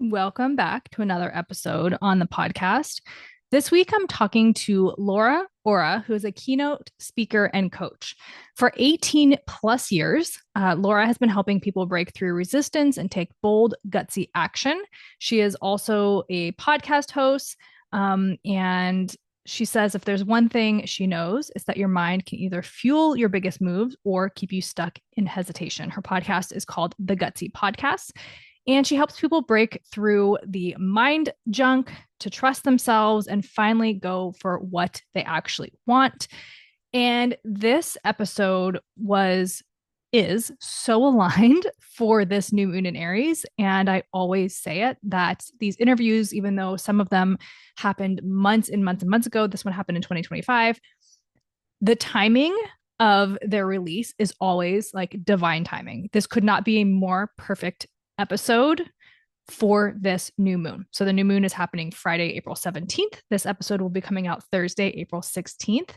Welcome back to another episode on the podcast. This week, I'm talking to Laura Ora, who is a keynote speaker and coach. For 18 plus years, Laura has been helping people break through resistance and take bold, gutsy action. She is also a podcast host, and she says if there's one thing she knows, it's that your mind can either fuel your biggest moves or keep you stuck in hesitation. Her podcast is called The Gutsy Podcast. And she helps people break through the mind junk to trust themselves and finally go for what they actually want. And this episode is so aligned for this new moon in Aries. And I always say it that these interviews, even though some of them happened months and months and months ago, this one happened in 2025. The timing of their release is always like divine timing. This could not be a more perfect episode for this new moon. So the new moon is happening Friday, April 17th. This episode will be coming out Thursday, April 16th.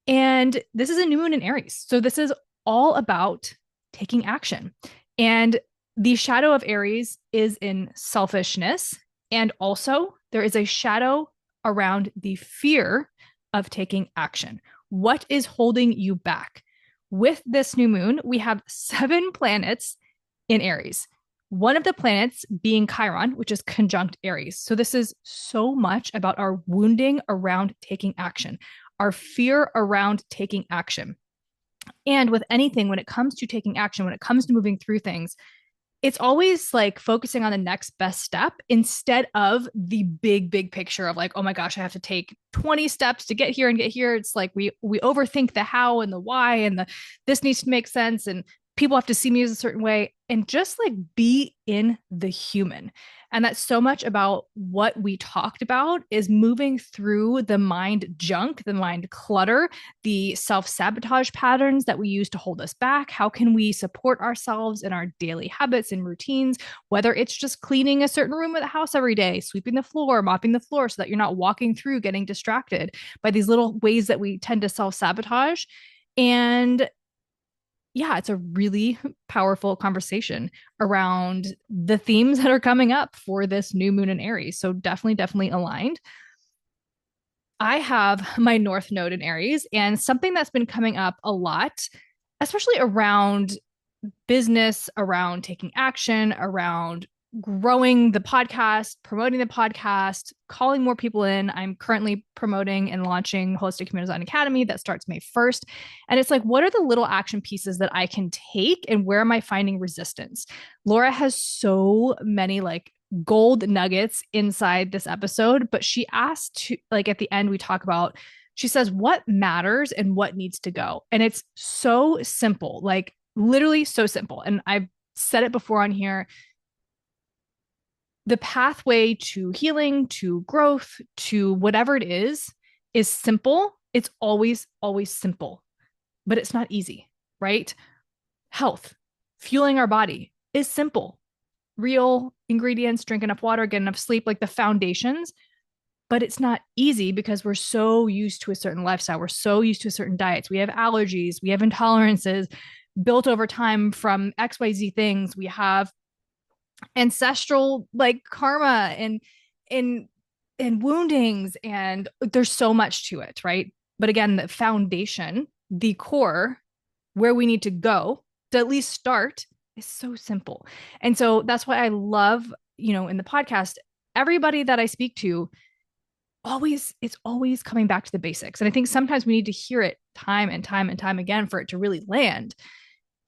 And this is a new moon in Aries. So this is all about taking action. And the shadow of Aries is in selfishness. And also, there is a shadow around the fear of taking action. What is holding you back? With this new moon, we have 7 planets in Aries. One of the planets being Chiron, which is conjunct Aries. So this is so much about our wounding around taking action, our fear around taking action. And with anything, when it comes to taking action, when it comes to moving through things, it's always like focusing on the next best step instead of the big picture of like, oh my gosh, I have to take 20 steps to get here and get here. It's like we overthink the how and the why and the this needs to make sense and people have to see me as a certain way, and just like be in the human. And that's so much about what we talked about is moving through the mind junk, the mind clutter, the self-sabotage patterns that we use to hold us back. How can we support ourselves in our daily habits and routines, whether it's just cleaning a certain room of the house every day, sweeping the floor, mopping the floor, so that you're not walking through getting distracted by these little ways that we tend to self-sabotage. And yeah, it's a really powerful conversation around the themes that are coming up for this new moon in Aries. So definitely aligned. I have my North Node in Aries, and something that's been coming up a lot, especially around business, around taking action, around growing the podcast, promoting the podcast, calling more people in. I'm currently promoting and launching Holistic Human Design Academy that starts May 1st. And it's like, what are the little action pieces that I can take and where am I finding resistance? Laura has so many like gold nuggets inside this episode, but she asked to like at the end, we talk about, she says, what matters and what needs to go. And it's so simple, like literally so simple. And I've said it before on here. The pathway to healing, to growth, to whatever it is simple. It's always simple, but it's not easy, right? Health, fueling our body is simple. Real ingredients, drink enough water, get enough sleep, like the foundations, but it's not easy because we're so used to a certain lifestyle. We're so used to certain diets. We have allergies, we have intolerances built over time from XYZ things. We have ancestral like karma and woundings, and there's so much to it, right? But again, the foundation, the core, where we need to go to at least start is so simple. And so that's why I love, in the podcast, everybody that I speak to, it's always coming back to the basics. And I think sometimes we need to hear it time and time and time again for it to really land.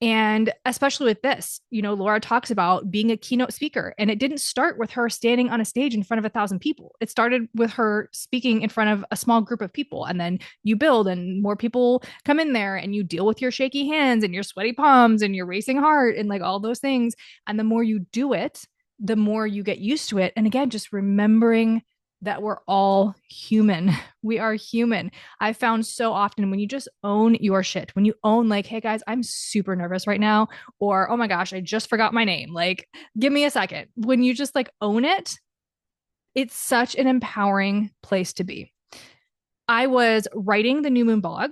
And especially with this, Laura talks about being a keynote speaker, and it didn't start with her standing on a stage in front of 1,000 people. It started with her speaking in front of a small group of people. And then you build and more people come in there and you deal with your shaky hands and your sweaty palms and your racing heart and like all those things. And the more you do it, the more you get used to it. And again, just remembering that we're all human. We are human. I found so often when you just own your shit, when you own like, hey guys, I'm super nervous right now, or oh my gosh, I just forgot my name. Like, give me a second. When you just like own it, it's such an empowering place to be. I was writing the new moon blog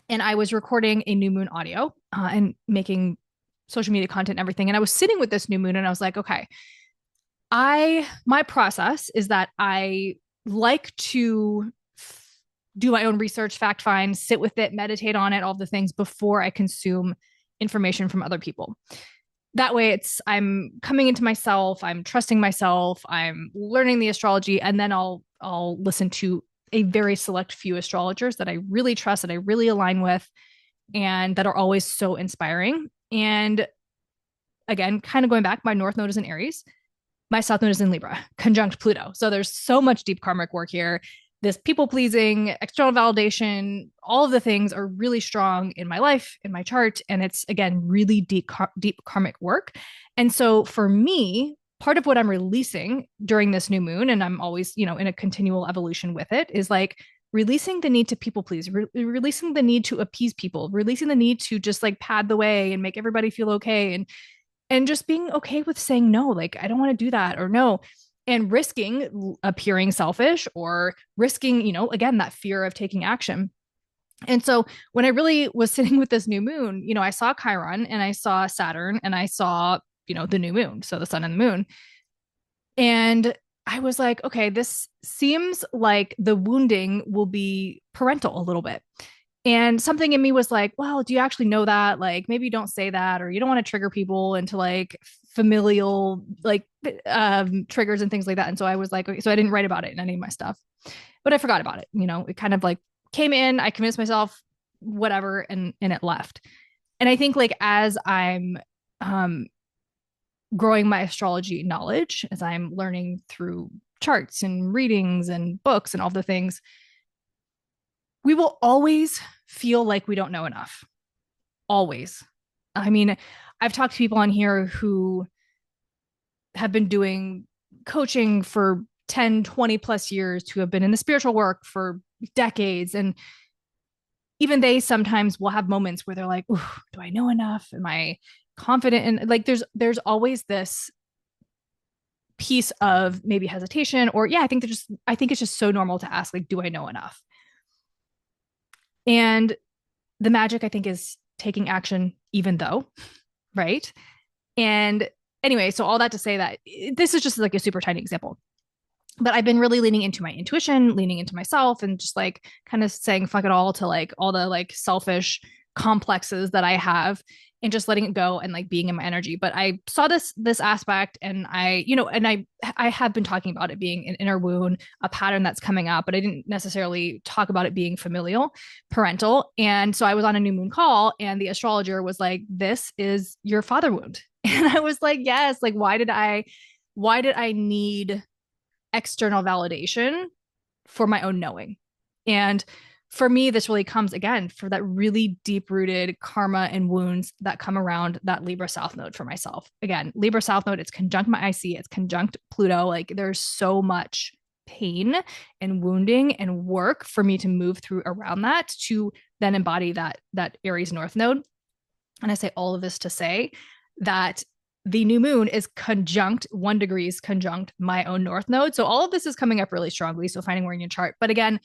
and I was recording a new moon audio and making social media content and everything. And I was sitting with this new moon and I was like, okay, My process is that I like to do my own research, fact find, sit with it, meditate on it, all the things before I consume information from other people. That way I'm coming into myself, I'm trusting myself, I'm learning the astrology, and then I'll listen to a very select few astrologers that I really trust, that I really align with, and that are always so inspiring. And again, kind of going back, my North Node is in Aries. My South Node is in Libra, conjunct Pluto. So there's so much deep karmic work here. This people pleasing, external validation, all of the things are really strong in my life, in my chart. And it's, again, really deep karmic work. And so for me, part of what I'm releasing during this new moon, and I'm always, in a continual evolution with it, is like releasing the need to people please, releasing the need to appease people, releasing the need to just like pad the way and make everybody feel okay. And just being okay with saying no, like, I don't want to do that, or no, and risking appearing selfish or risking, again, that fear of taking action. And so when I really was sitting with this new moon, I saw Chiron and I saw Saturn and I saw, the new moon. So the sun and the moon. And I was like, okay, this seems like the wounding will be parental a little bit. And something in me was like, well, do you actually know that? Like, maybe don't say that, or you don't want to trigger people into like familial, like, triggers and things like that. And so I was like, okay, so I didn't write about it in any of my stuff, but I forgot about it. It kind of like came in, I convinced myself, whatever, and it left. And I think like as I'm, growing my astrology knowledge, as I'm learning through charts and readings and books and all the things, we will always feel like we don't know enough. Always. I mean, I've talked to people on here who have been doing coaching for 10, 20 plus years, who have been in the spiritual work for decades. And even they sometimes will have moments where they're like, do I know enough? Am I confident? And like, there's always this piece of maybe hesitation, or I think it's just so normal to ask, like, do I know enough? And the magic, I think, is taking action, even though, right? And anyway, so all that to say that this is just like a super tiny example. But I've been really leaning into my intuition, leaning into myself, and just like kind of saying fuck it all to like all the like selfish complexes that I have, and just letting it go and like being in my energy. But I saw this aspect, and I have been talking about it being an inner wound, a pattern that's coming up, but I didn't necessarily talk about it being familial, parental. And so I was on a new moon call, and the astrologer was like, this is your father wound. And I was like, yes, like why did I need external validation for my own knowing? And for me, this really comes again for that really deep rooted karma and wounds that come around that Libra South Node for myself. Again, Libra South Node, it's conjunct my IC, it's conjunct Pluto. Like there's so much pain and wounding and work for me to move through around that to then embody that Aries North Node. And I say all of this to say that the new moon is conjunct 1 degree conjunct my own North Node. So all of this is coming up really strongly. So finding where in your chart. But again,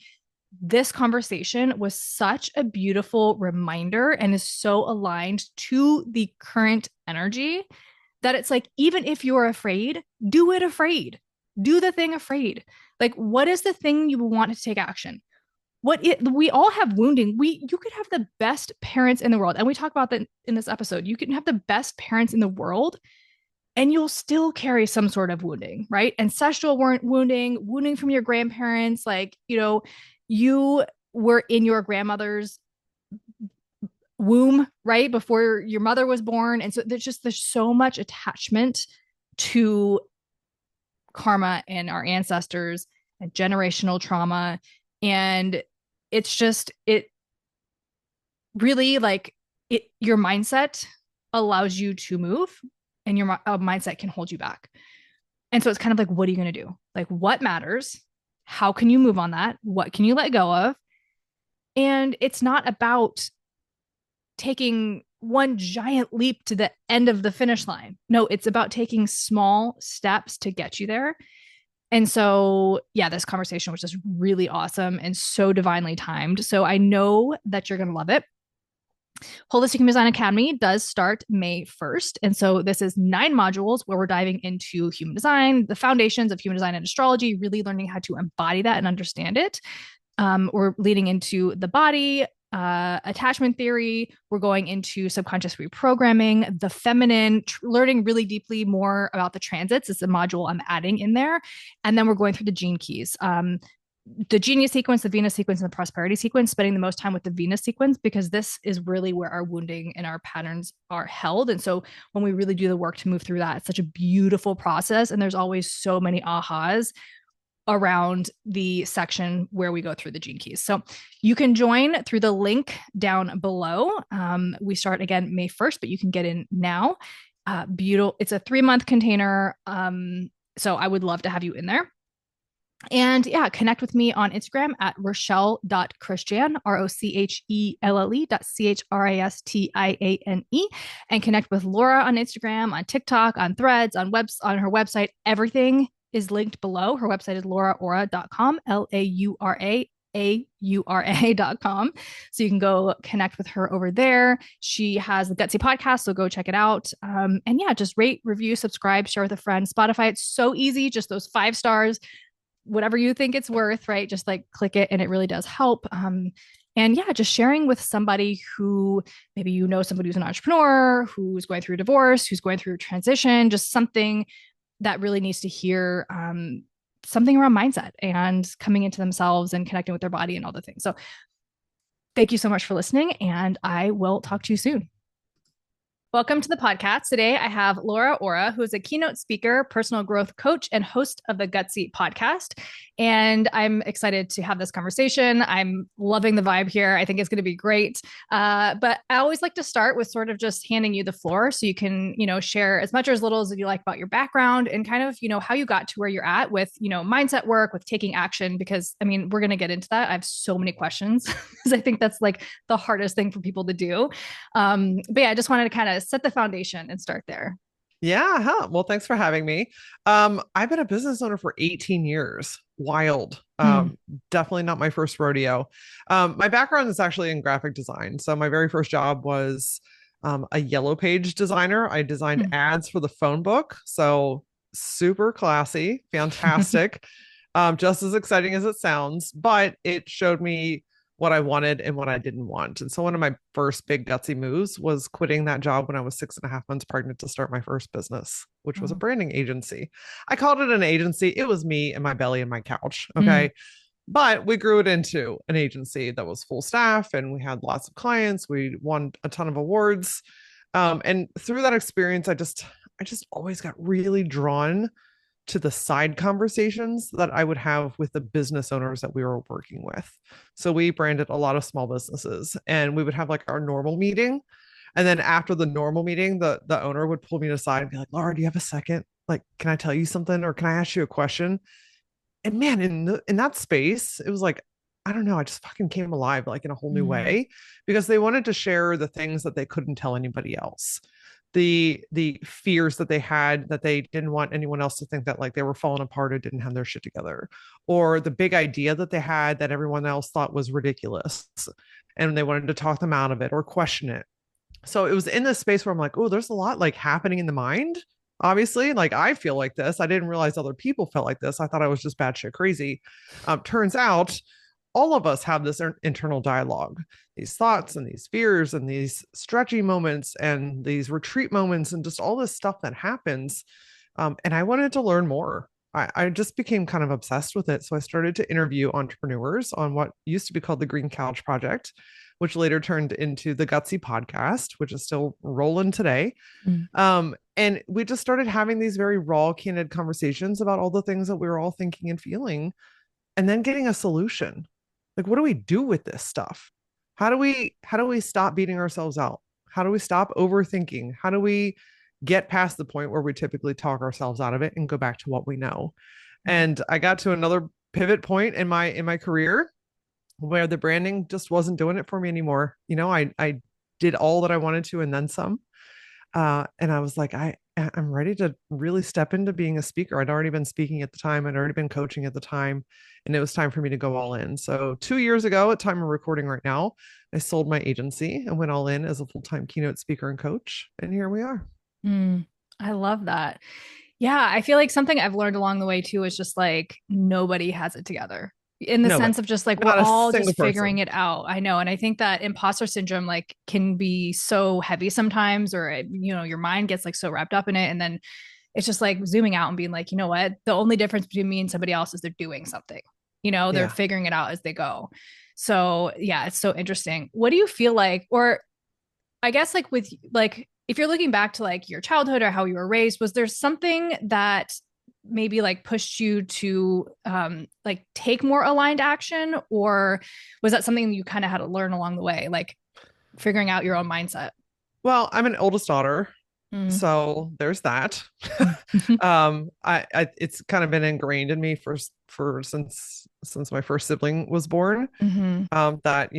this conversation was such a beautiful reminder and is so aligned to the current energy that it's like, even if you're afraid, do it afraid. Do the thing afraid. Like, what is the thing you want to take action? We all have wounding. You could have the best parents in the world. And we talk about that in this episode. You can have the best parents in the world and you'll still carry some sort of wounding, right? Ancestral wounding from your grandparents. Like, you were in your grandmother's womb, right? Before your mother was born. And so there's so much attachment to karma and our ancestors and generational trauma. And it really like your mindset allows you to move, and your mindset can hold you back. And so it's kind of like, what are you going to do? Like, what matters? How can you move on that? What can you let go of? And it's not about taking one giant leap to the end of the finish line. No, it's about taking small steps to get you there. And so, this conversation was just really awesome and so divinely timed. So I know that you're going to love it. Holistic Human Design Academy does start May 1st. And so this is 9 modules where we're diving into human design, the foundations of human design and astrology, really learning how to embody that and understand it. We're leading into the body, attachment theory. We're going into subconscious reprogramming, the feminine, learning really deeply more about the transits. It's a module I'm adding in there. And then we're going through the gene keys. The genius sequence, the Venus sequence, and the prosperity sequence, spending the most time with the Venus sequence, because this is really where our wounding and our patterns are held. And so when we really do the work to move through that, it's such a beautiful process. And there's always so many ahas around the section where we go through the gene keys. So you can join through the link down below. We start again May 1st, but you can get in now. Beautiful. It's a 3-month container. So I would love to have you in there. And yeah, connect with me on Instagram at rochelle.christiane, ROCHELLE.CHRISTIANE, and connect with Laura on Instagram, on TikTok, on Threads, on her website. Everything is linked below. Her website is lauraura.com, LAURAAURA.com. So you can go connect with her over there. She has the Gutsy podcast, so go check it out. And yeah, just rate, review, subscribe, share with a friend. Spotify, it's so easy, just those 5 stars, whatever you think it's worth, right? Just like click it, and it really does help. And yeah, just sharing with somebody who maybe somebody who's an entrepreneur, who's going through a divorce, who's going through a transition, just something that really needs to hear something around mindset and coming into themselves and connecting with their body and all the things. So thank you so much for listening, and I will talk to you soon. Welcome to the podcast. Today, I have Laura Ora, who is a keynote speaker, personal growth coach, and host of the Gutsy podcast. And I'm excited to have this conversation. I'm loving the vibe here. I think it's going to be great. But I always like to start with sort of just handing you the floor so you can, share as much or as little as you like about your background and kind of, how you got to where you're at with, mindset work, with taking action, because I mean, we're going to get into that. I have so many questions because I think that's like the hardest thing for people to do. But yeah, I just wanted to kind of set the foundation and start there. Yeah. Well, thanks for having me. I've been a business owner for 18 years. Wild. Definitely not my first rodeo. My background is actually in graphic design. So my very first job was a yellow page designer. I designed ads for the phone book. So super classy, fantastic. Just as exciting as it sounds, but it showed me what I wanted and what I didn't want. And so one of my first big gutsy moves was quitting that job when I was 6.5 months pregnant to start my first business, which was a branding agency. I called it an agency. It was me and my belly and my couch. Okay. But we grew it into an agency that was full staff, and we had lots of clients. We won a ton of awards. And through that experience, I just always got really drawn to the side conversations that I would have with the business owners that we were working with. So we branded a lot of small businesses, and we would have like our normal meeting. And then after the normal meeting, the owner would pull me aside and be like, Laura, do you have a second? Like, can I tell you something, or can I ask you a question? And man, in that space, it was like, I don't know, I just fucking came alive like in a whole new way, because they wanted to share the things that they couldn't tell anybody else. The fears that they had, that they didn't want anyone else to think that like they were falling apart or didn't have their shit together, or the big idea that they had that everyone else thought was ridiculous, and they wanted to talk them out of it or question it. So it was in this space where I'm like, oh, there's a lot like happening in the mind. Obviously, like I feel like this. I didn't realize other people felt like this. I thought I was just batshit crazy. Turns out all of us have this internal dialogue, these thoughts and these fears and these stretchy moments and these retreat moments and just all this stuff that happens. And I wanted to learn more. I just became kind of obsessed with it. So I started to interview entrepreneurs on what used to be called the Green Couch Project, which later turned into the Gutsy podcast, which is still rolling today. And we just started having these very raw, candid conversations about all the things that we were all thinking and feeling, and then getting a solution. Like, what do we do with this stuff? How do we stop beating ourselves out? How do we stop overthinking? How do we get past the point where we typically talk ourselves out of it and go back to what we know? And I got to another pivot point in my career where the branding just wasn't doing it for me anymore. I did all that I wanted to and then some. And I was like, I'm ready to really step into being a speaker. I'd already been speaking at the time. I'd already been coaching at the time, and it was time for me to go all in. So 2 years ago, at time of recording right now, I sold my agency and went all in as a full-time keynote speaker and coach. And here we are. Mm, I love that. Yeah, I feel like something I've learned along the way too is just like nobody has it together in the Nobody, sense of just like we're not a all single just figuring person. it out. I know. And I think that imposter syndrome like can be so heavy sometimes, or your mind gets like so wrapped up in it. And then it's just like zooming out and being like, you know what? The only difference between me and somebody else is they're doing something. They're Yeah. figuring it out as they go. So yeah, it's so interesting. What do you feel like, or I guess like with like if you're looking back to like your childhood or how you were raised, was there something that maybe like pushed you to like take more aligned action, or was that something you kind of had to learn along the way, like figuring out your own mindset? Well, I'm an oldest daughter, Mm. so there's that. It's kind of been ingrained in me for since my first sibling was born. Mm-hmm. That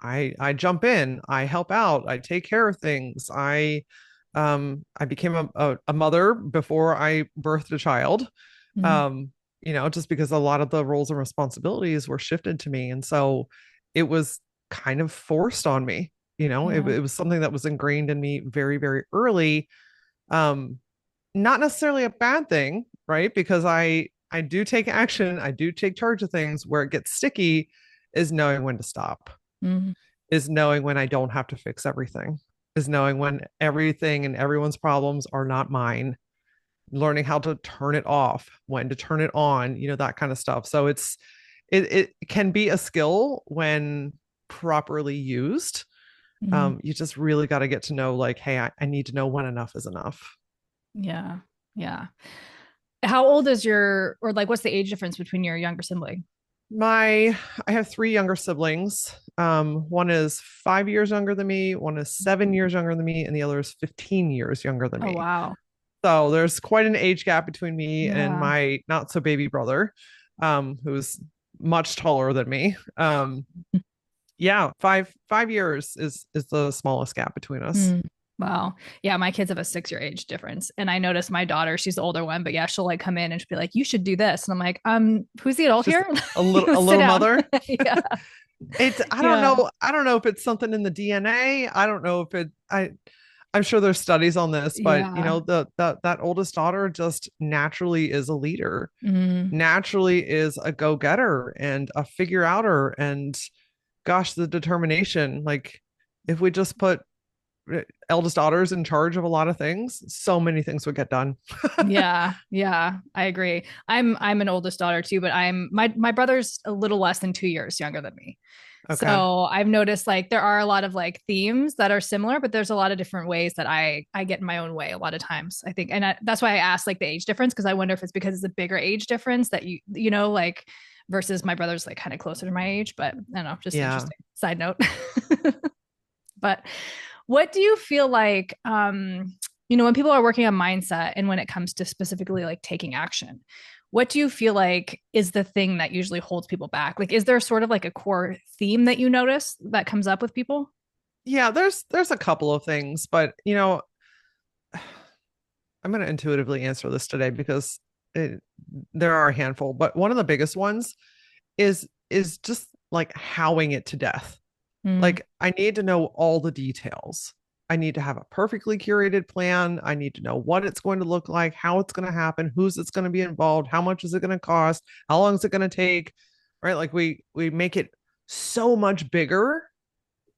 I jump in, I help out, I take care of things. I became a mother before I birthed a child. Mm-hmm. Um, just because a lot of the roles and responsibilities were shifted to me, and so it was kind of forced on me. Yeah. It was something that was ingrained in me very, very early. Um, Not necessarily a bad thing, right? Because I do take action, I do take charge of things. Where it gets sticky is knowing when to stop, Mm-hmm. is knowing when I don't have to fix everything, is knowing when everything and everyone's problems are not mine, learning how to turn it off, when to turn it on, that kind of stuff. So it can be a skill when properly used. Mm-hmm. You just really got to get to know, like, hey, I need to know when enough is enough. Yeah. Yeah. How old is your, or like, what's the age difference between your younger sibling? I have three younger siblings. One is 5 years younger than me, one is 7 years younger than me, and the other is 15 years younger than Oh, me. wow. So there's quite an age gap between me and Yeah. my not so baby brother, who's much taller than me. Yeah, 5 years is the smallest gap between us. Mm. Wow. Yeah, my kids have a 6-year age difference. And I noticed my daughter, she's the older one, but yeah, she'll like come in and she'll be like, you should do this. And I'm like, who's the adult Just here? a Sit little down. mother. Yeah. It's Yeah. I don't know if it's something in the DNA. I don't know if I'm sure there's studies on this, but Yeah. that oldest daughter just naturally is a leader, Mm. naturally is a go-getter and a figure outer, and gosh, the determination. Like, if we just put eldest daughters in charge of a lot of things, so many things would get done. Yeah. Yeah. I agree. I'm an oldest daughter too, but my brother's a little less than 2 years younger than me. Okay. So I've noticed like there are a lot of like themes that are similar, but there's a lot of different ways that I get in my own way a lot of times, I think. And that's why I asked like the age difference, because I wonder if it's because it's a bigger age difference that like versus my brother's like kind of closer to my age, but I don't know, just Yeah. interesting side note. But what do you feel like when people are working on mindset and when it comes to specifically like taking action, what do you feel like is the thing that usually holds people back? Like, is there sort of like a core theme that you notice that comes up with people? Yeah, there's a couple of things, but I'm going to intuitively answer this today because it, there are a handful, but one of the biggest ones is just like howing it to death. Mm, Like, I need to know all the details. I need to have a perfectly curated plan. I need to know what it's going to look like, how it's going to happen, who's it's going to be involved, how much is it going to cost, how long is it going to take, right? Like, we make it so much bigger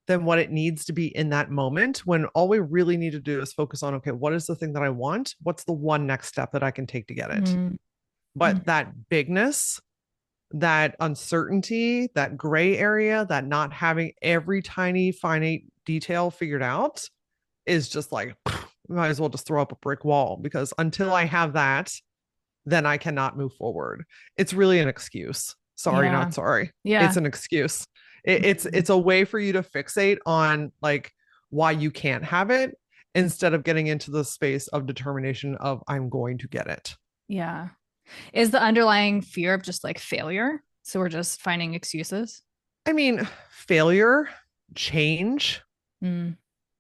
than what it needs to be in that moment, when all we really need to do is focus on, okay, what is the thing that I want? What's the one next step that I can take to get it? mm, But mm, that bigness, that uncertainty, that gray area, that not having every tiny finite detail figured out is just like, might as well just throw up a brick wall, because until I have that, then I cannot move forward. It's really an excuse. Sorry, yeah. not sorry. It's Yeah. an excuse. It's Mm, a way for you to fixate on, like, why you can't have it, instead of getting into the space of determination of, I'm going to get it. yeah. Is the underlying fear of just like failure? So we're just finding excuses? I mean, failure, change, Mm,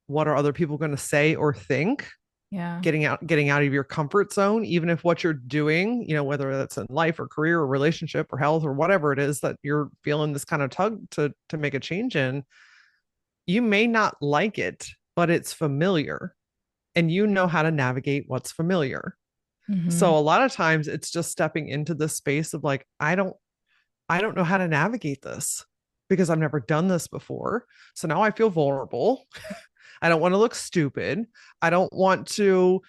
what are other people going to say or think, Yeah. getting out of your comfort zone, even if what you're doing, whether that's in life or career or relationship or health or whatever it is that you're feeling this kind of tug to make a change in, you may not like it, but it's familiar and you know how to navigate what's familiar. Mm-hmm. So a lot of times it's just stepping into this space of like, I don't know how to navigate this because I've never done this before. So now I feel vulnerable. I don't want to look stupid. I don't want to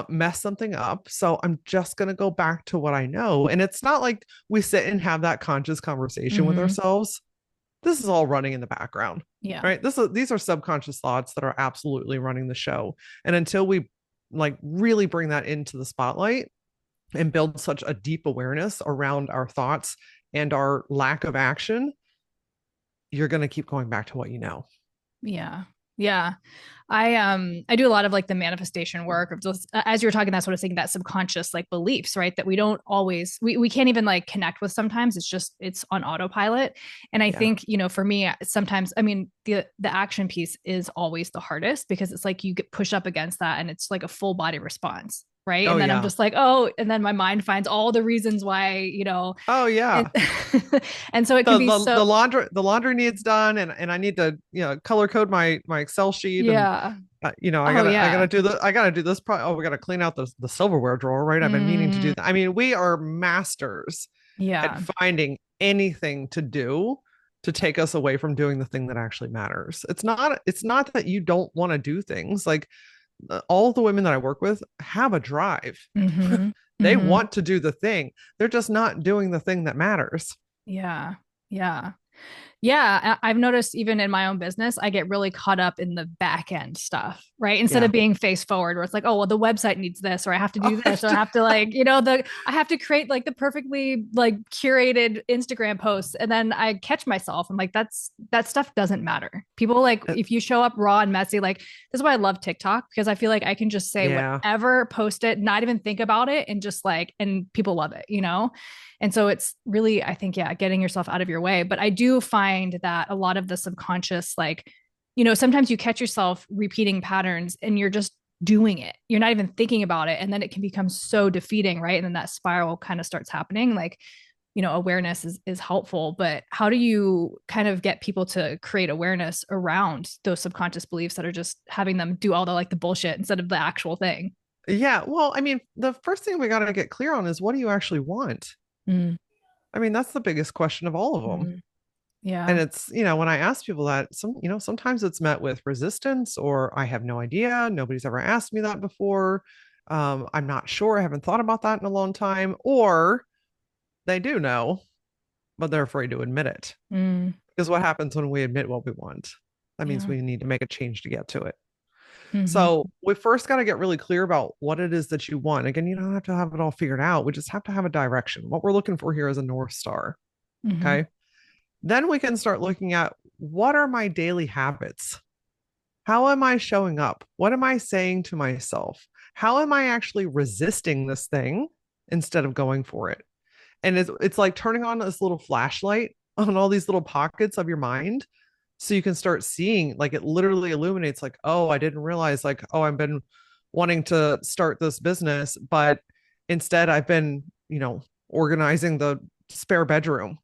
mess something up. So I'm just going to go back to what I know. And it's not like we sit and have that conscious conversation with Mm-hmm. ourselves. This is all running in the background, Yeah. right? These are subconscious thoughts that are absolutely running the show. And until we like really bring that into the spotlight and build such a deep awareness around our thoughts and our lack of action, you're going to keep going back to what you know. Yeah. Yeah. I do a lot of like the manifestation work of just as you were talking, that's what I was thinking, that subconscious like beliefs, right? That we don't always we can't even like connect with sometimes. It's on autopilot. And I Yeah. think, for me, sometimes I mean the action piece is always the hardest because it's like you get pushed up against that and it's like a full body response. Right. Oh And then I'm yeah. just like, oh, and then my mind finds all the reasons why, Oh it, yeah. and so it can the be the so, the laundry needs done, and I need to color code my Excel sheet, and yeah. I Oh, gotta yeah. do this. Oh, we gotta clean out the silverware drawer, right? I've been meaning to do Mm, that. I mean, we are masters at yeah. finding anything to do to take us away from doing the thing that actually matters. It's not that you don't want to do things. Like all the women that I work with have a drive. Mm-hmm. They Mm-hmm. want to do the thing. They're just not doing the thing that matters. Yeah. Yeah. Yeah, I've noticed even in my own business, I get really caught up in the back end stuff, right? Instead Yeah. of being face forward, where it's like, oh, well, the website needs this, or I have to do Oh, this, or I have to like, I have to create like the perfectly like curated Instagram posts, and then I catch myself. I'm like, that stuff doesn't matter. People like if you show up raw and messy, like this is why I love TikTok because I feel like I can just say yeah. whatever, post it, not even think about it, and just like, and people love it. And so it's really, I think, yeah, getting yourself out of your way. But I do find that a lot of the subconscious, like, sometimes you catch yourself repeating patterns and you're just doing it. You're not even thinking about it. And then it can become so defeating, right? And then that spiral kind of starts happening. Like, awareness is helpful, but how do you kind of get people to create awareness around those subconscious beliefs that are just having them do all the like the bullshit instead of the actual thing? Yeah. Well, I mean, the first thing we got to get clear on is what do you actually want? Mm, I mean, that's the biggest question of all of them. mm, And yeah. it's, when I ask people that, sometimes it's met with resistance or I have no idea. Nobody's ever asked me that before. I'm not sure. I haven't thought about that in a long time. Or they do know, but they're afraid to admit it. Mm, Because what happens when we admit what we want? That means yeah. we need to make a change to get to it. Mm-hmm. So we first got to get really clear about what it is that you want. Again, you don't have to have it all figured out. We just have to have a direction. What we're looking for here is a North Star. Mm-hmm. Okay. Then we can start looking at what are my daily habits? How am I showing up? What am I saying to myself? How am I actually resisting this thing instead of going for it? And it's like turning on this little flashlight on all these little pockets of your mind so you can start seeing, like, it literally illuminates, like, oh, I didn't realize, like, oh, I've been wanting to start this business, but instead I've been, organizing the spare bedroom.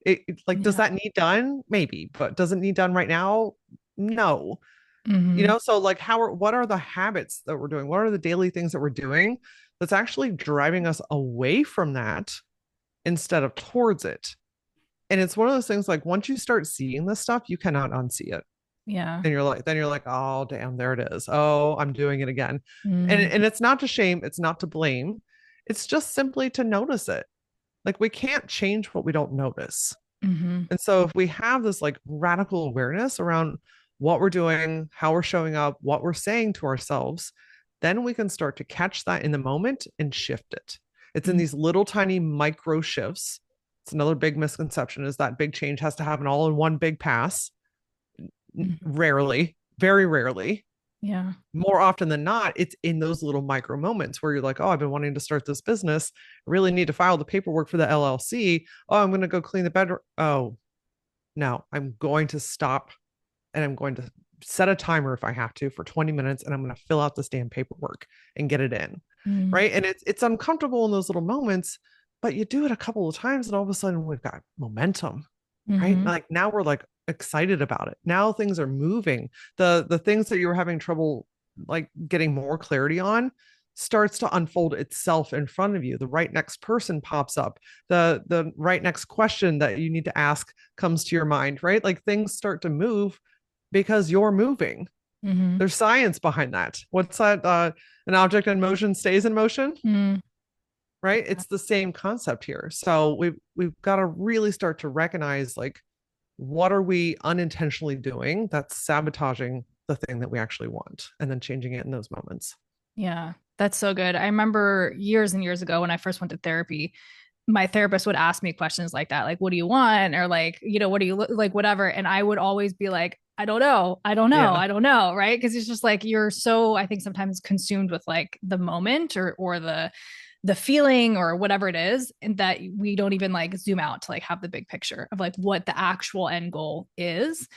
Like, does Yeah. that need done? Maybe, but does it need done right now? No. Mm-hmm. So like what are the habits that we're doing? What are the daily things that we're doing that's actually driving us away from that instead of towards it? And it's one of those things, like, once you start seeing this stuff, you cannot unsee it. Yeah. And then you're like, oh damn, there it is. Oh, I'm doing it again. And Mm-hmm. and it's not to shame, it's not to blame. It's just simply to notice it. Like, we can't change what we don't notice. Mm-hmm. And so if we have this like radical awareness around what we're doing, how we're showing up, what we're saying to ourselves, then we can start to catch that in the moment and shift it. It's in these little tiny micro shifts. It's another big misconception, is that big change has to happen all in one big pass. Mm-hmm. Rarely, very rarely. Yeah. More often than not, it's in those little micro moments where you're like, oh, I've been wanting to start this business. I really need to file the paperwork for the LLC. Oh, I'm going to go clean the bedroom. Oh, no, I'm going to stop and I'm going to set a timer if I have to for 20 minutes and I'm going to fill out this damn paperwork and get it in. Mm-hmm. Right. And it's uncomfortable in those little moments, but you do it a couple of times and all of a sudden we've got momentum. Right. Mm-hmm. Like now we're like excited about it. Now things are moving. The things that you were having trouble like getting more clarity on starts to unfold itself in front of you. The right next person pops up. The right next question that you need to ask comes to your mind, right? Like things start to move because you're moving. Mm-hmm. There's science behind that. What's that? An object in motion stays in motion, Mm-hmm. right? It's the same concept here. So we've got to really start to recognize like what are we unintentionally doing that's sabotaging the thing that we actually want, and then changing it in those moments. Yeah, that's so good. I remember years and years ago when I first went to therapy, my therapist would ask me questions like that, like, what do you want? Or like, what do you like, whatever. And I would always be like, I don't know. I don't know. Yeah. I don't know. Right. Cause it's just like, you're so, I think sometimes consumed with like the moment or the feeling or whatever it is, and that we don't even like zoom out to like have the big picture of like what the actual end goal is.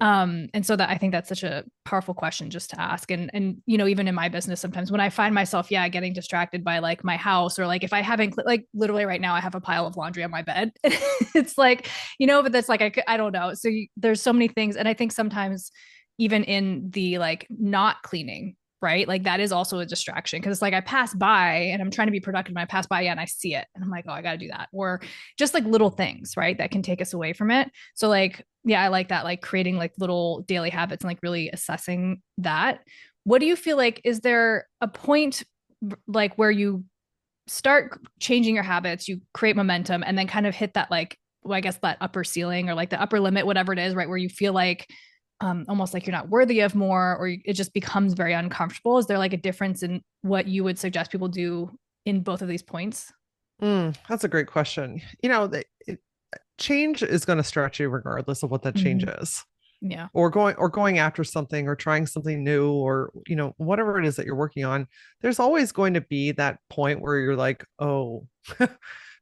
And so that I think that's such a powerful question just to ask. And even in my business, sometimes when I find myself, yeah, getting distracted by like my house, or like if I haven't like literally right now I have a pile of laundry on my bed. It's like, but that's like I don't know. So there's so many things, and I think sometimes even in the like not cleaning, right? Like that is also a distraction, because it's like I pass by and I'm trying to be productive and I pass by, yeah, and I see it and I'm like, oh, I got to do that. Or just like little things, right? That can take us away from it. So like, yeah, I like that, like creating like little daily habits and like really assessing that. What do you feel like, is there a point like where you start changing your habits, you create momentum, and then kind of hit that like, well, I guess that upper ceiling or like the upper limit, whatever it is, right? Where you feel like almost like you're not worthy of more, or it just becomes very uncomfortable. Is there like a difference in what you would suggest people do in both of these points? That's a great question. Change is going to stretch you regardless of what that change Mm-hmm. is. Yeah. Or going after something or trying something new, or whatever it is that you're working on, there's always going to be that point where you're like, oh,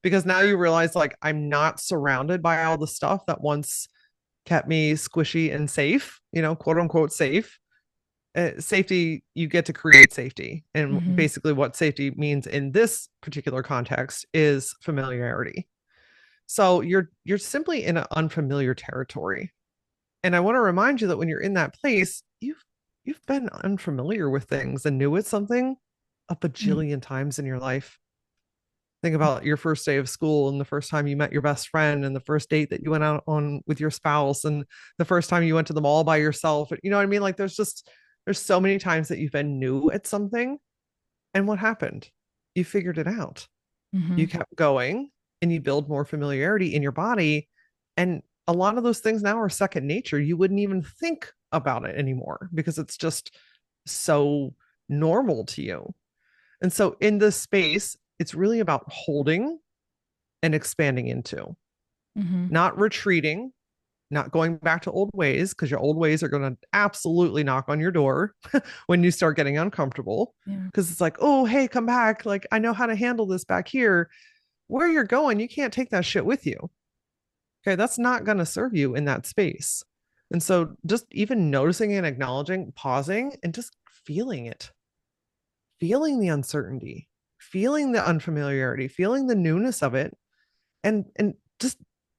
because now you realize like I'm not surrounded by all the stuff that once kept me squishy and safe, quote unquote safe. Safety, you get to create safety, and Mm-hmm. basically what safety means in this particular context is familiarity. So you're simply in an unfamiliar territory. And I want to remind you that when you're in that place, you've been unfamiliar with things and new with something a bajillion times in your life. Think about your first day of school, and the first time you met your best friend, and the first date that you went out on with your spouse, and the first time you went to the mall by yourself. You know what I mean? Like there's so many times that you've been new at something. And what happened? You figured it out. Mm-hmm. You kept going and you build more familiarity in your body. And a lot of those things now are second nature. You wouldn't even think about it anymore because it's just so normal to you. And so in this space, it's really about holding and expanding into, Mm-hmm. not retreating, not going back to old ways, because your old ways are going to absolutely knock on your door when you start getting uncomfortable. Yeah. Because it's like, oh, hey, come back. Like, I know how to handle this back here. Where you're going, you can't take that shit with you. Okay. That's not going to serve you in that space. And so just even noticing and acknowledging, pausing, and just feeling it, feeling the uncertainty, feeling the unfamiliarity, feeling the newness of it, and just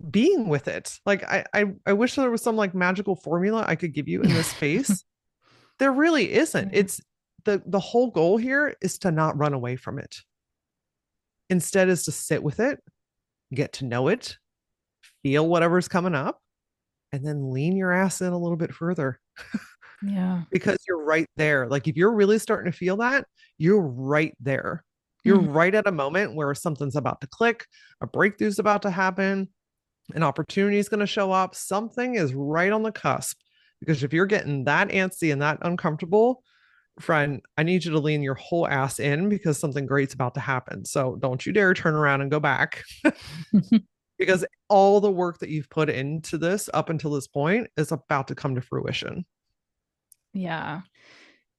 being with it. Like I wish there was some like magical formula I could give you in this space. There really isn't. Yeah. It's the whole goal here is to not run away from it. Instead is to sit with it, get to know it, feel whatever's coming up, and then lean your ass in a little bit further Yeah. because you're right there. Like if you're really starting to feel that, you're right there. You're Mm-hmm. right at a moment where something's about to click, a breakthrough's about to happen, an opportunity is going to show up. Something is right on the cusp. Because if you're getting that antsy and that uncomfortable, friend, I need you to lean your whole ass in because something great's about to happen. So don't you dare turn around and go back because all the work that you've put into this up until this point is about to come to fruition. Yeah.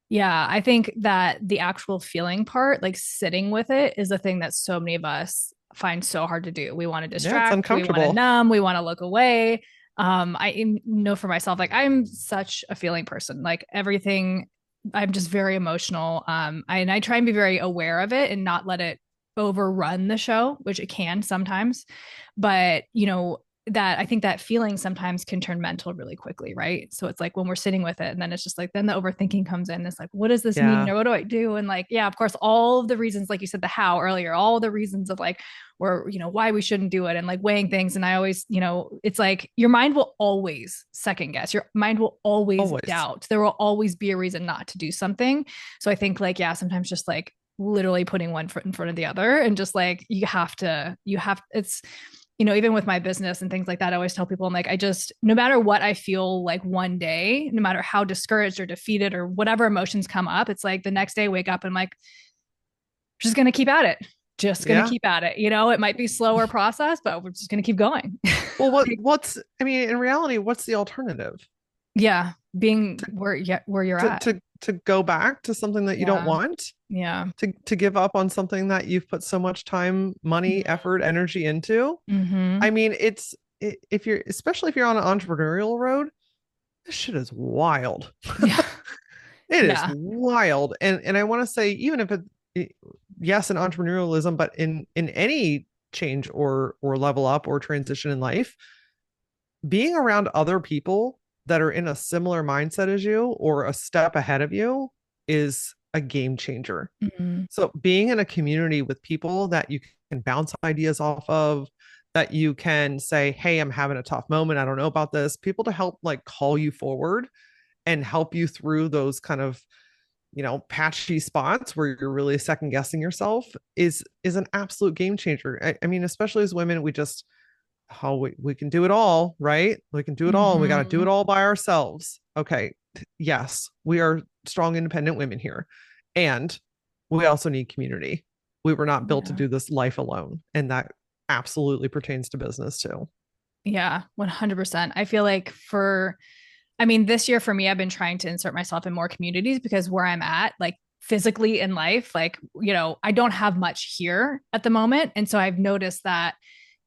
Yeah, I think that the actual feeling part, like sitting with it, is the thing that so many of us find so hard to do. We want to Yeah, it's distract, we want to uncomfortable. numb, we want to look away. I know for myself, like I'm such a feeling person, like everything, I'm just very emotional. And I try and be very aware of it and not let it overrun the show, which it can sometimes. But, that I think that feeling sometimes can turn mental really quickly, right? So it's like when we're sitting with it, and then it's just like, then the overthinking comes in. It's like, what does this mean? Yeah. Or what do I do? And like, yeah, of course, all of the reasons, like you said, the how earlier, all the reasons of like, or why we shouldn't do it, and like weighing things. And I always, it's like your mind will always second guess, your mind will always Always. doubt, there will always be a reason not to do something. So I think like, yeah, sometimes just like literally putting one foot in front of the other, and just like it's, even with my business and things like that, I always tell people, I'm like, I just, no matter what I feel like one day, no matter how discouraged or defeated or whatever emotions come up, it's like the next day I wake up and I'm like, just going to keep at it. Just going to Yeah. keep at it. It might be slower process, but we're just going to keep going. Well, in reality, what's the alternative? Yeah. Being To, where you're to at. to to go back to something that you don't Yeah. want? Yeah. To give up on something that you've put so much time, money, effort, energy into? Mm-hmm. I mean, if you're, especially if you're on an entrepreneurial road, this shit is wild. Yeah. It is Yeah. wild. And I want to say, even if yes, in entrepreneurialism, but in any change or level up or transition in life, being around other people that are in a similar mindset as you or a step ahead of you is a game changer. Mm-hmm. So being in a community with people that you can bounce ideas off of, that you can say, hey, I'm having a tough moment, I don't know about this, people to help like call you forward and help you through those kind of, patchy spots where you're really second guessing yourself is an absolute game changer. I mean, especially as women, we just, oh, we can do it all, right? We can do it all, and we got to do Mm-hmm. it all by ourselves. Okay, yes, we are strong, independent women here, and we also need community. We were not built to Yeah. do this life alone, and that absolutely pertains to business too. Yeah. 100%. I feel like I mean, this year for me, I've been trying to insert myself in more communities because where I'm at, like physically in life, like, I don't have much here at the moment. And so I've noticed that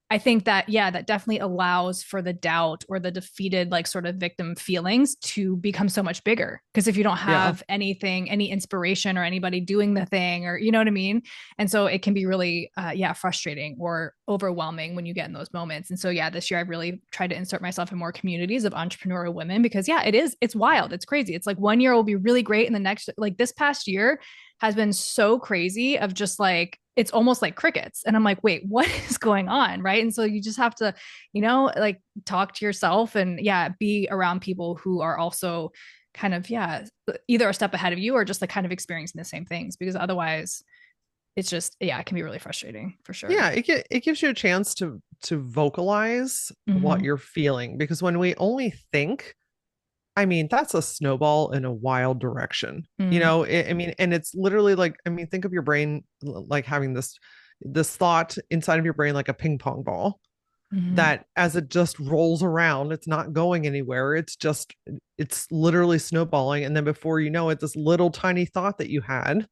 I think that, yeah, that definitely allows for the doubt or the defeated, like sort of victim feelings to become so much bigger. Because if you don't Yeah, have anything, any inspiration or anybody doing the thing, or you know what I mean? And so it can be really, yeah, frustrating or overwhelming when you get in those moments. And so, yeah, this year I've really tried to insert myself in more communities of entrepreneurial women because, yeah, it's wild. It's crazy. It's like one year will be really great. And the next, like this past year, has been so crazy of just like it's almost like crickets. And I'm like, wait, what is going on? Right. And so you just have to, like talk to yourself and yeah, be around people who are also kind of, yeah, either a step ahead of you or just like kind of experiencing the same things because otherwise it's just, yeah, it can be really frustrating for sure. yeah, it gives you a chance to vocalize what Mm-hmm. you're feeling, because when we only think, I mean, that's a snowball in a wild direction. I mean, and it's literally like, I mean, think of your brain like having this thought inside of your brain like a ping pong ball Mm-hmm. that as it just rolls around, it's not going anywhere. It's literally snowballing. And then before you know it, this little tiny thought that you had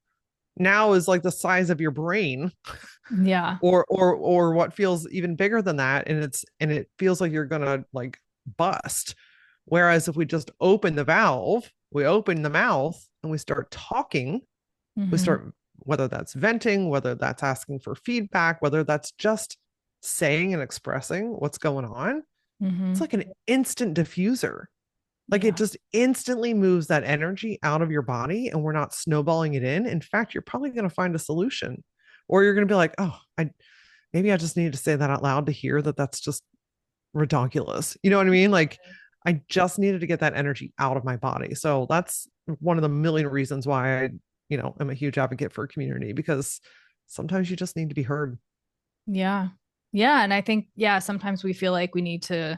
now is like the size of your brain, Yeah. or what feels even bigger than that. And it feels like you're gonna like bust. Whereas if we just open the valve, we open the mouth and we start talking, we Mm-hmm. start, whether that's venting, whether that's asking for feedback, whether that's just saying and expressing what's going on, Mm-hmm. it's like an instant diffuser. Like it Yeah. just instantly moves that energy out of your body, and we're not snowballing it in. In fact, you're probably going to find a solution, or you're going to be like, oh, maybe I just needed to say that out loud to hear that that's just redonkulous. You know what I mean? Like I just needed to get that energy out of my body. So that's one of the million reasons why I'm a huge advocate for community, because sometimes you just need to be heard. Yeah. Yeah. And I think, yeah, sometimes we feel like we need to,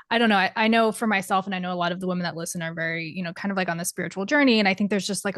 I don't know. I know for myself, and I know a lot of the women that listen are very, kind of like on the spiritual journey. And I think there's just like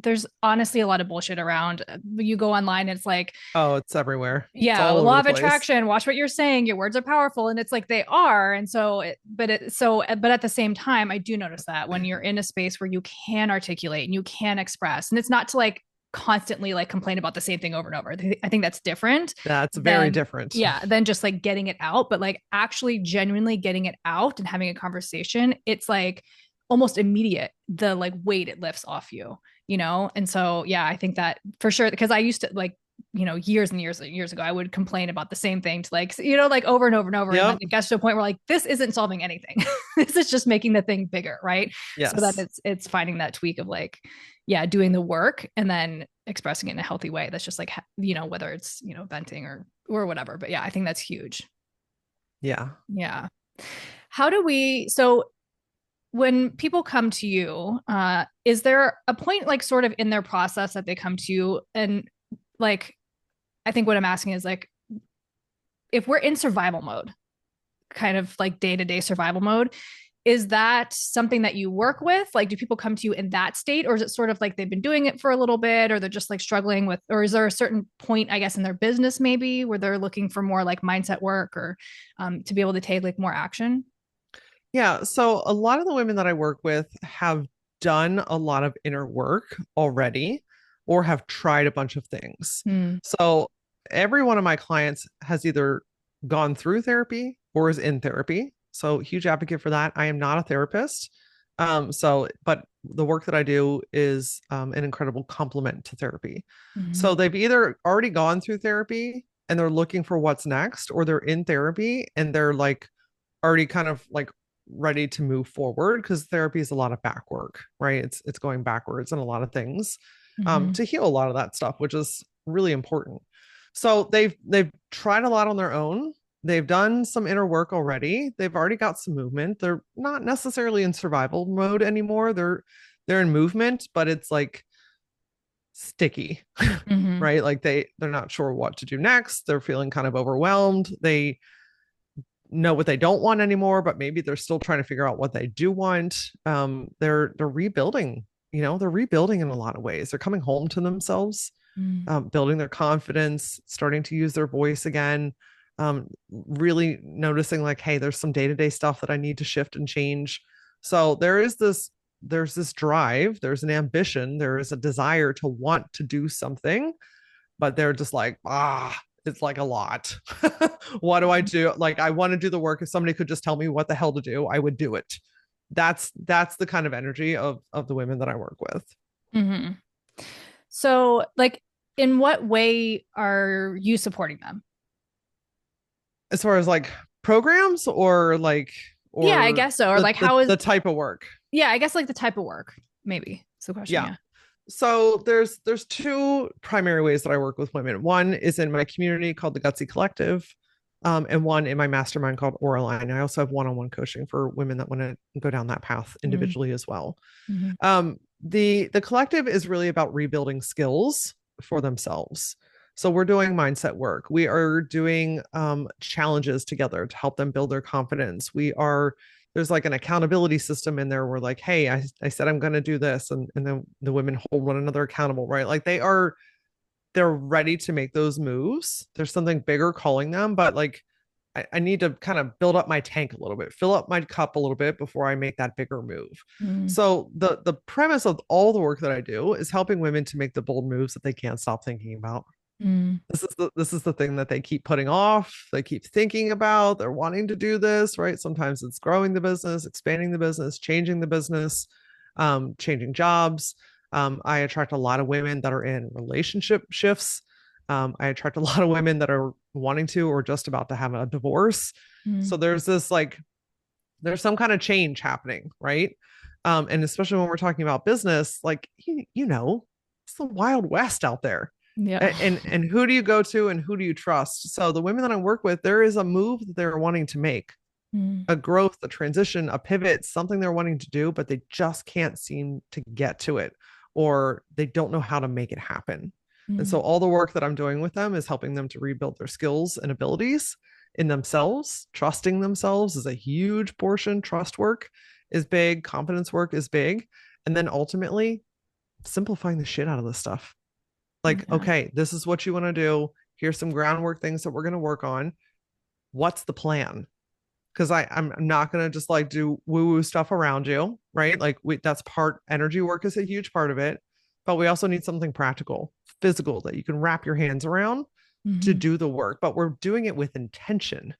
there's honestly a lot of bullshit around. You go online, and it's like, Oh, it's everywhere. It's yeah, all over law the of place. attraction, watch what you're saying. Your words are powerful. And it's like they are. And so, but at the same time, I do notice that when you're in a space where you can articulate and you can express, and it's not to like constantly like complain about the same thing over and over. I think that's different That's very than, different. yeah, than just like getting it out, but like actually genuinely getting it out and having a conversation. It's like almost immediate, the like weight it lifts off you, you know? And so, yeah, I think that for sure, because I used to like, you know, years and years and years ago, I would complain about the same thing to like, you know, like over and over and over. And then Yep. it gets to a point where like, this isn't solving anything. This is just making the thing bigger. Right. So that Yes. it's finding that tweak of like, yeah, doing the work and then expressing it in a healthy way. That's just like, you know, whether it's, you know, venting or whatever. But yeah, I think that's huge. Yeah. Yeah. How do we, so when people come to you, is there a point like sort of in their process that they come to you and like, I think what I'm asking is like, if we're in survival mode, kind of like day to day survival mode, is that something that you work with? Like, do people come to you in that state, or is it sort of like they've been doing it for a little bit, or they're just like struggling with, or is there a certain point, I guess, in their business maybe where they're looking for more like mindset work or to be able to take like more action? Yeah. So a lot of the women that I work with have done a lot of inner work already or have tried a bunch of things. Hmm. So every one of my clients has either gone through therapy or is in therapy. So huge advocate for that. I am not a therapist. But the work that I do is an incredible complement to therapy. Mm-hmm. So they've either already gone through therapy and they're looking for what's next, or they're in therapy and they're like already kind of like ready to move forward because therapy is a lot of back work, right? It's going backwards in a lot of things Mm-hmm. to heal a lot of that stuff, which is really important. So they've tried a lot on their own. They've done some inner work already. They've already got some movement. They're not necessarily in survival mode anymore. They're in movement, but it's like sticky, Mm-hmm. right? Like they're not sure what to do next. They're feeling kind of overwhelmed. They know what they don't want anymore, but maybe they're still trying to figure out what they do want. They're rebuilding. They're rebuilding in a lot of ways. They're coming home to themselves, building their confidence, starting to use their voice again. Really noticing like, hey, there's some day to day stuff that I need to shift and change. So there's this drive, there's an ambition, there is a desire to want to do something, but they're just like, it's like a lot. What do I do? Like, I want to do the work. If somebody could just tell me what the hell to do, I would do it. That's the kind of energy of the women that I work with. Mm-hmm. So, like, in what way are you supporting them? As far as like programs or like Yeah, I or guess so. Or the like, the, how is, the type of work. yeah, I guess like the type of work, maybe. It's the question. Yeah. Yeah. So there's two primary ways that I work with women. One is in my community called the Gutsy Collective, and one in my mastermind called Auraline. I also have one-on-one coaching for women that want to go down that path individually as well. Mm-hmm. The collective is really about rebuilding skills for themselves. So we're doing mindset work. We are doing challenges together to help them build their confidence. There's like an accountability system in there where like, hey, I said I'm going to do this, and then the women hold one another accountable, right? Like they're ready to make those moves. There's something bigger calling them, but like I need to kind of build up my tank a little bit, fill up my cup a little bit before I make that bigger move. Mm-hmm. So the premise of all the work that I do is helping women to make the bold moves that they can't stop thinking about. This is the thing that they keep putting off. They keep thinking about. They're wanting to do this, right? Sometimes it's growing the business, expanding the business, changing the business, changing jobs. I attract a lot of women that are in relationship shifts. I attract a lot of women that are wanting to or just about to have a divorce. Mm-hmm. So there's some kind of change happening, right? And especially when we're talking about business, like it's the Wild West out there. Yeah. And who do you go to and who do you trust? So the women that I work with, there is a move that they're wanting to make, Mm-hmm. a growth, a transition, a pivot, something they're wanting to do, but they just can't seem to get to it, or they don't know how to make it happen. And so all the work that I'm doing with them is helping them to rebuild their skills and abilities in themselves. Trusting themselves is a huge portion. Trust work is big. Confidence work is big. And then ultimately simplifying the shit out of this stuff. Like, Yeah. okay, this is what you want to do. Here's some groundwork things that we're going to work on. What's the plan? Because I'm not going to just like do woo woo stuff around you, right? Like that's energy work is a huge part of it. but we also need something practical, physical that you can wrap your hands around to Mm-hmm. do the work. But we're doing it with intention.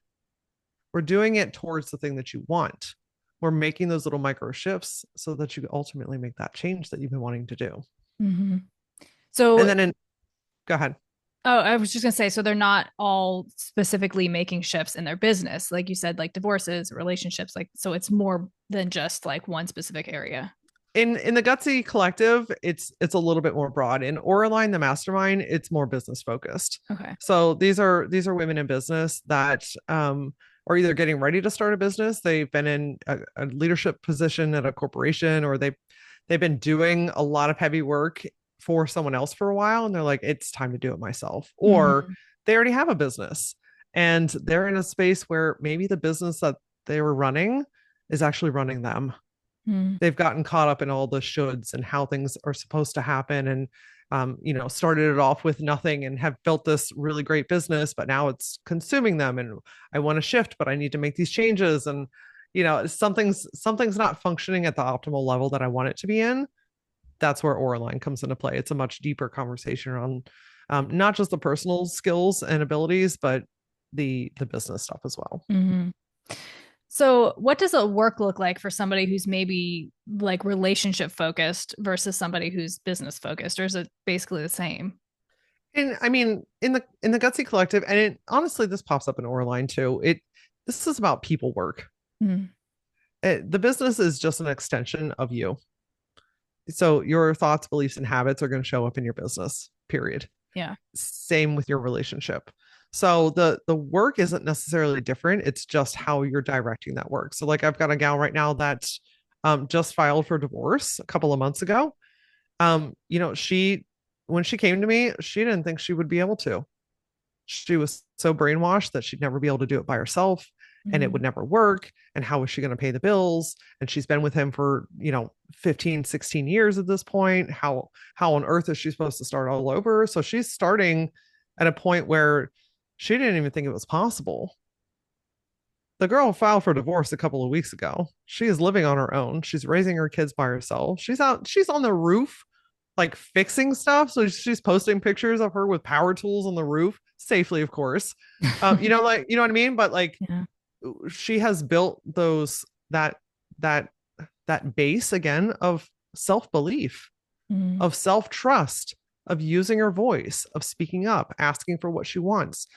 We're doing it towards the thing that you want. We're making those little micro shifts so that you ultimately make that change that you've been wanting to do. Mm-hmm. And So, then go ahead. oh, I was just gonna say, so they're not all specifically making shifts in their business, like you said, like divorces, relationships, like so it's more than just like one specific area. In the Gutsy Collective, it's a little bit more broad. In Oraline, the mastermind, it's more business focused. Okay. So these are women in business that are either getting ready to start a business, they've been in a leadership position at a corporation, or they've been doing a lot of heavy work for someone else for a while, and they're like, it's time to do it myself. Or Mm-hmm. they already have a business and they're in a space where maybe the business that they were running is actually running them. Mm-hmm. They've gotten caught up in all the shoulds and how things are supposed to happen, and started it off with nothing and have built this really great business, but now it's consuming them, and I want to shift, but I need to make these changes, and something's not functioning at the optimal level that I want it to be in. That's where Oraline comes into play. It's a much deeper conversation around not just the personal skills and abilities, but the business stuff as well. Mm-hmm. So, what does a work look like for somebody who's maybe like relationship focused versus somebody who's business focused, or is it basically the same? And I mean, in the Gutsy Collective, and honestly, this pops up in Oraline too. This is about people work. Mm. The business is just an extension of you. So your thoughts, beliefs, and habits are going to show up in your business. Period. Yeah. Same with your relationship. So the work isn't necessarily different. It's just how you're directing that work. So like I've got a gal right now that just filed for divorce a couple of months ago. She when she came to me, she didn't think she would be able to. She was so brainwashed that she'd never be able to do it by herself, and it would Mm. never work. And how was she going to pay the bills? And she's been with him for 15, 16 years at this point. How on earth is she supposed to start all over? So she's starting at a point where she didn't even think it was possible. The girl filed for divorce a couple of weeks ago. She is living on her own. She's raising her kids by herself. She's on the roof, like fixing stuff. So she's posting pictures of her with power tools on the roof, safely, of course. You know what I mean? But like Yeah. she has built that that that base again of self-belief, Mm. of self-trust, of using her voice, of speaking up, asking for what she wants,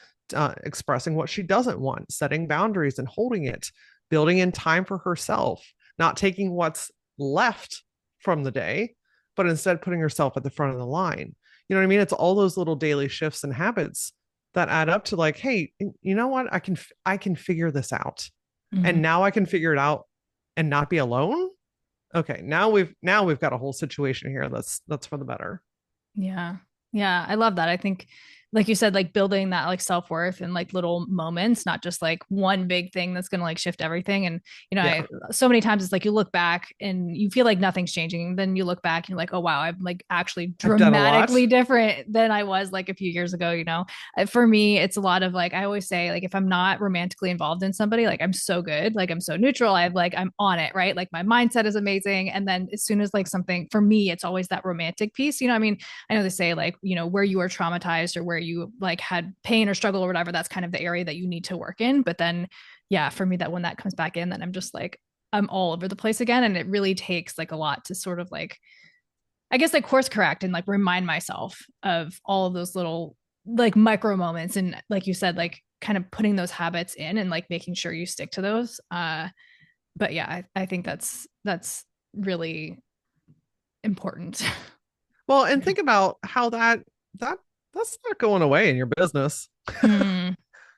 expressing what she doesn't want, setting boundaries and holding it, building in time for herself, not taking what's left from the day, but instead putting herself at the front of the line. You know what I mean? It's all those little daily shifts and habits that add up to like, hey, you know what? I can figure this out. And Mm. now I can figure it out and not be alone. Okay, now we've got a whole situation here that's for the better. Yeah. Yeah. I love that. I think, like you said, like building that like self worth and like little moments, not just like one big thing that's going to like shift everything. And, Yeah, so many times it's like you look back and you feel like nothing's changing. Then you look back and you're like, oh, wow, I'm like actually I've done a lot. dramatically different than I was like a few years ago. For me, it's a lot of like, I always say, like, if I'm not romantically involved in somebody, like I'm so good, like I'm so neutral. I'm on it, right? Like my mindset is amazing. And then as soon as like something for me, it's always that romantic piece. I mean, I know they say like, where you are traumatized or where you like had pain or struggle or whatever, that's kind of the area that you need to work in. But then, yeah, for me, that when that comes back in, then I'm just like, I'm all over the place again. And it really takes like a lot to sort of like, I guess like course correct and like remind myself of all of those little like micro moments. And like you said, like kind of putting those habits in and like making sure you stick to those. But yeah, I think that's really important. Well, and think about how that's not going away in your business. Mm.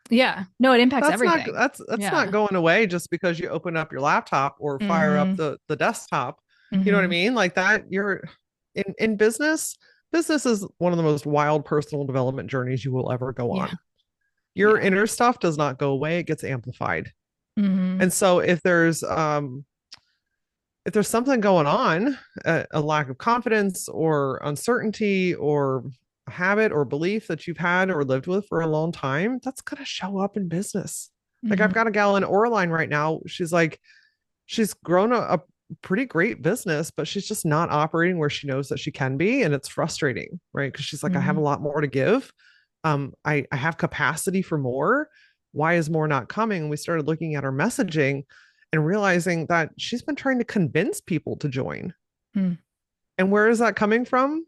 Yeah. No, it impacts That's not everything. that's not Yeah. going away just because you open up your laptop or fire up Mm-hmm. the desktop. You know what I Mm-hmm. mean? Like that you're in business. Business is one of the most wild personal development journeys you will ever go Yeah. on. Your Yeah. inner stuff does not go away, it gets amplified. Mm-hmm. And so if there's something going on, a lack of confidence or uncertainty or a habit or belief that you've had or lived with for a long time, that's going to show up in business. Like I've Mm-hmm. got a gal in Oraline right now. She's like, she's grown up. pretty great business, but she's just not operating where she knows that she can be. And it's frustrating, right? Because she's like, I have a Mm-hmm. lot more to give. I have capacity for more. Why is more not coming? And we started looking at her messaging and realizing that she's been trying to convince people to join. Mm. And where is that coming from?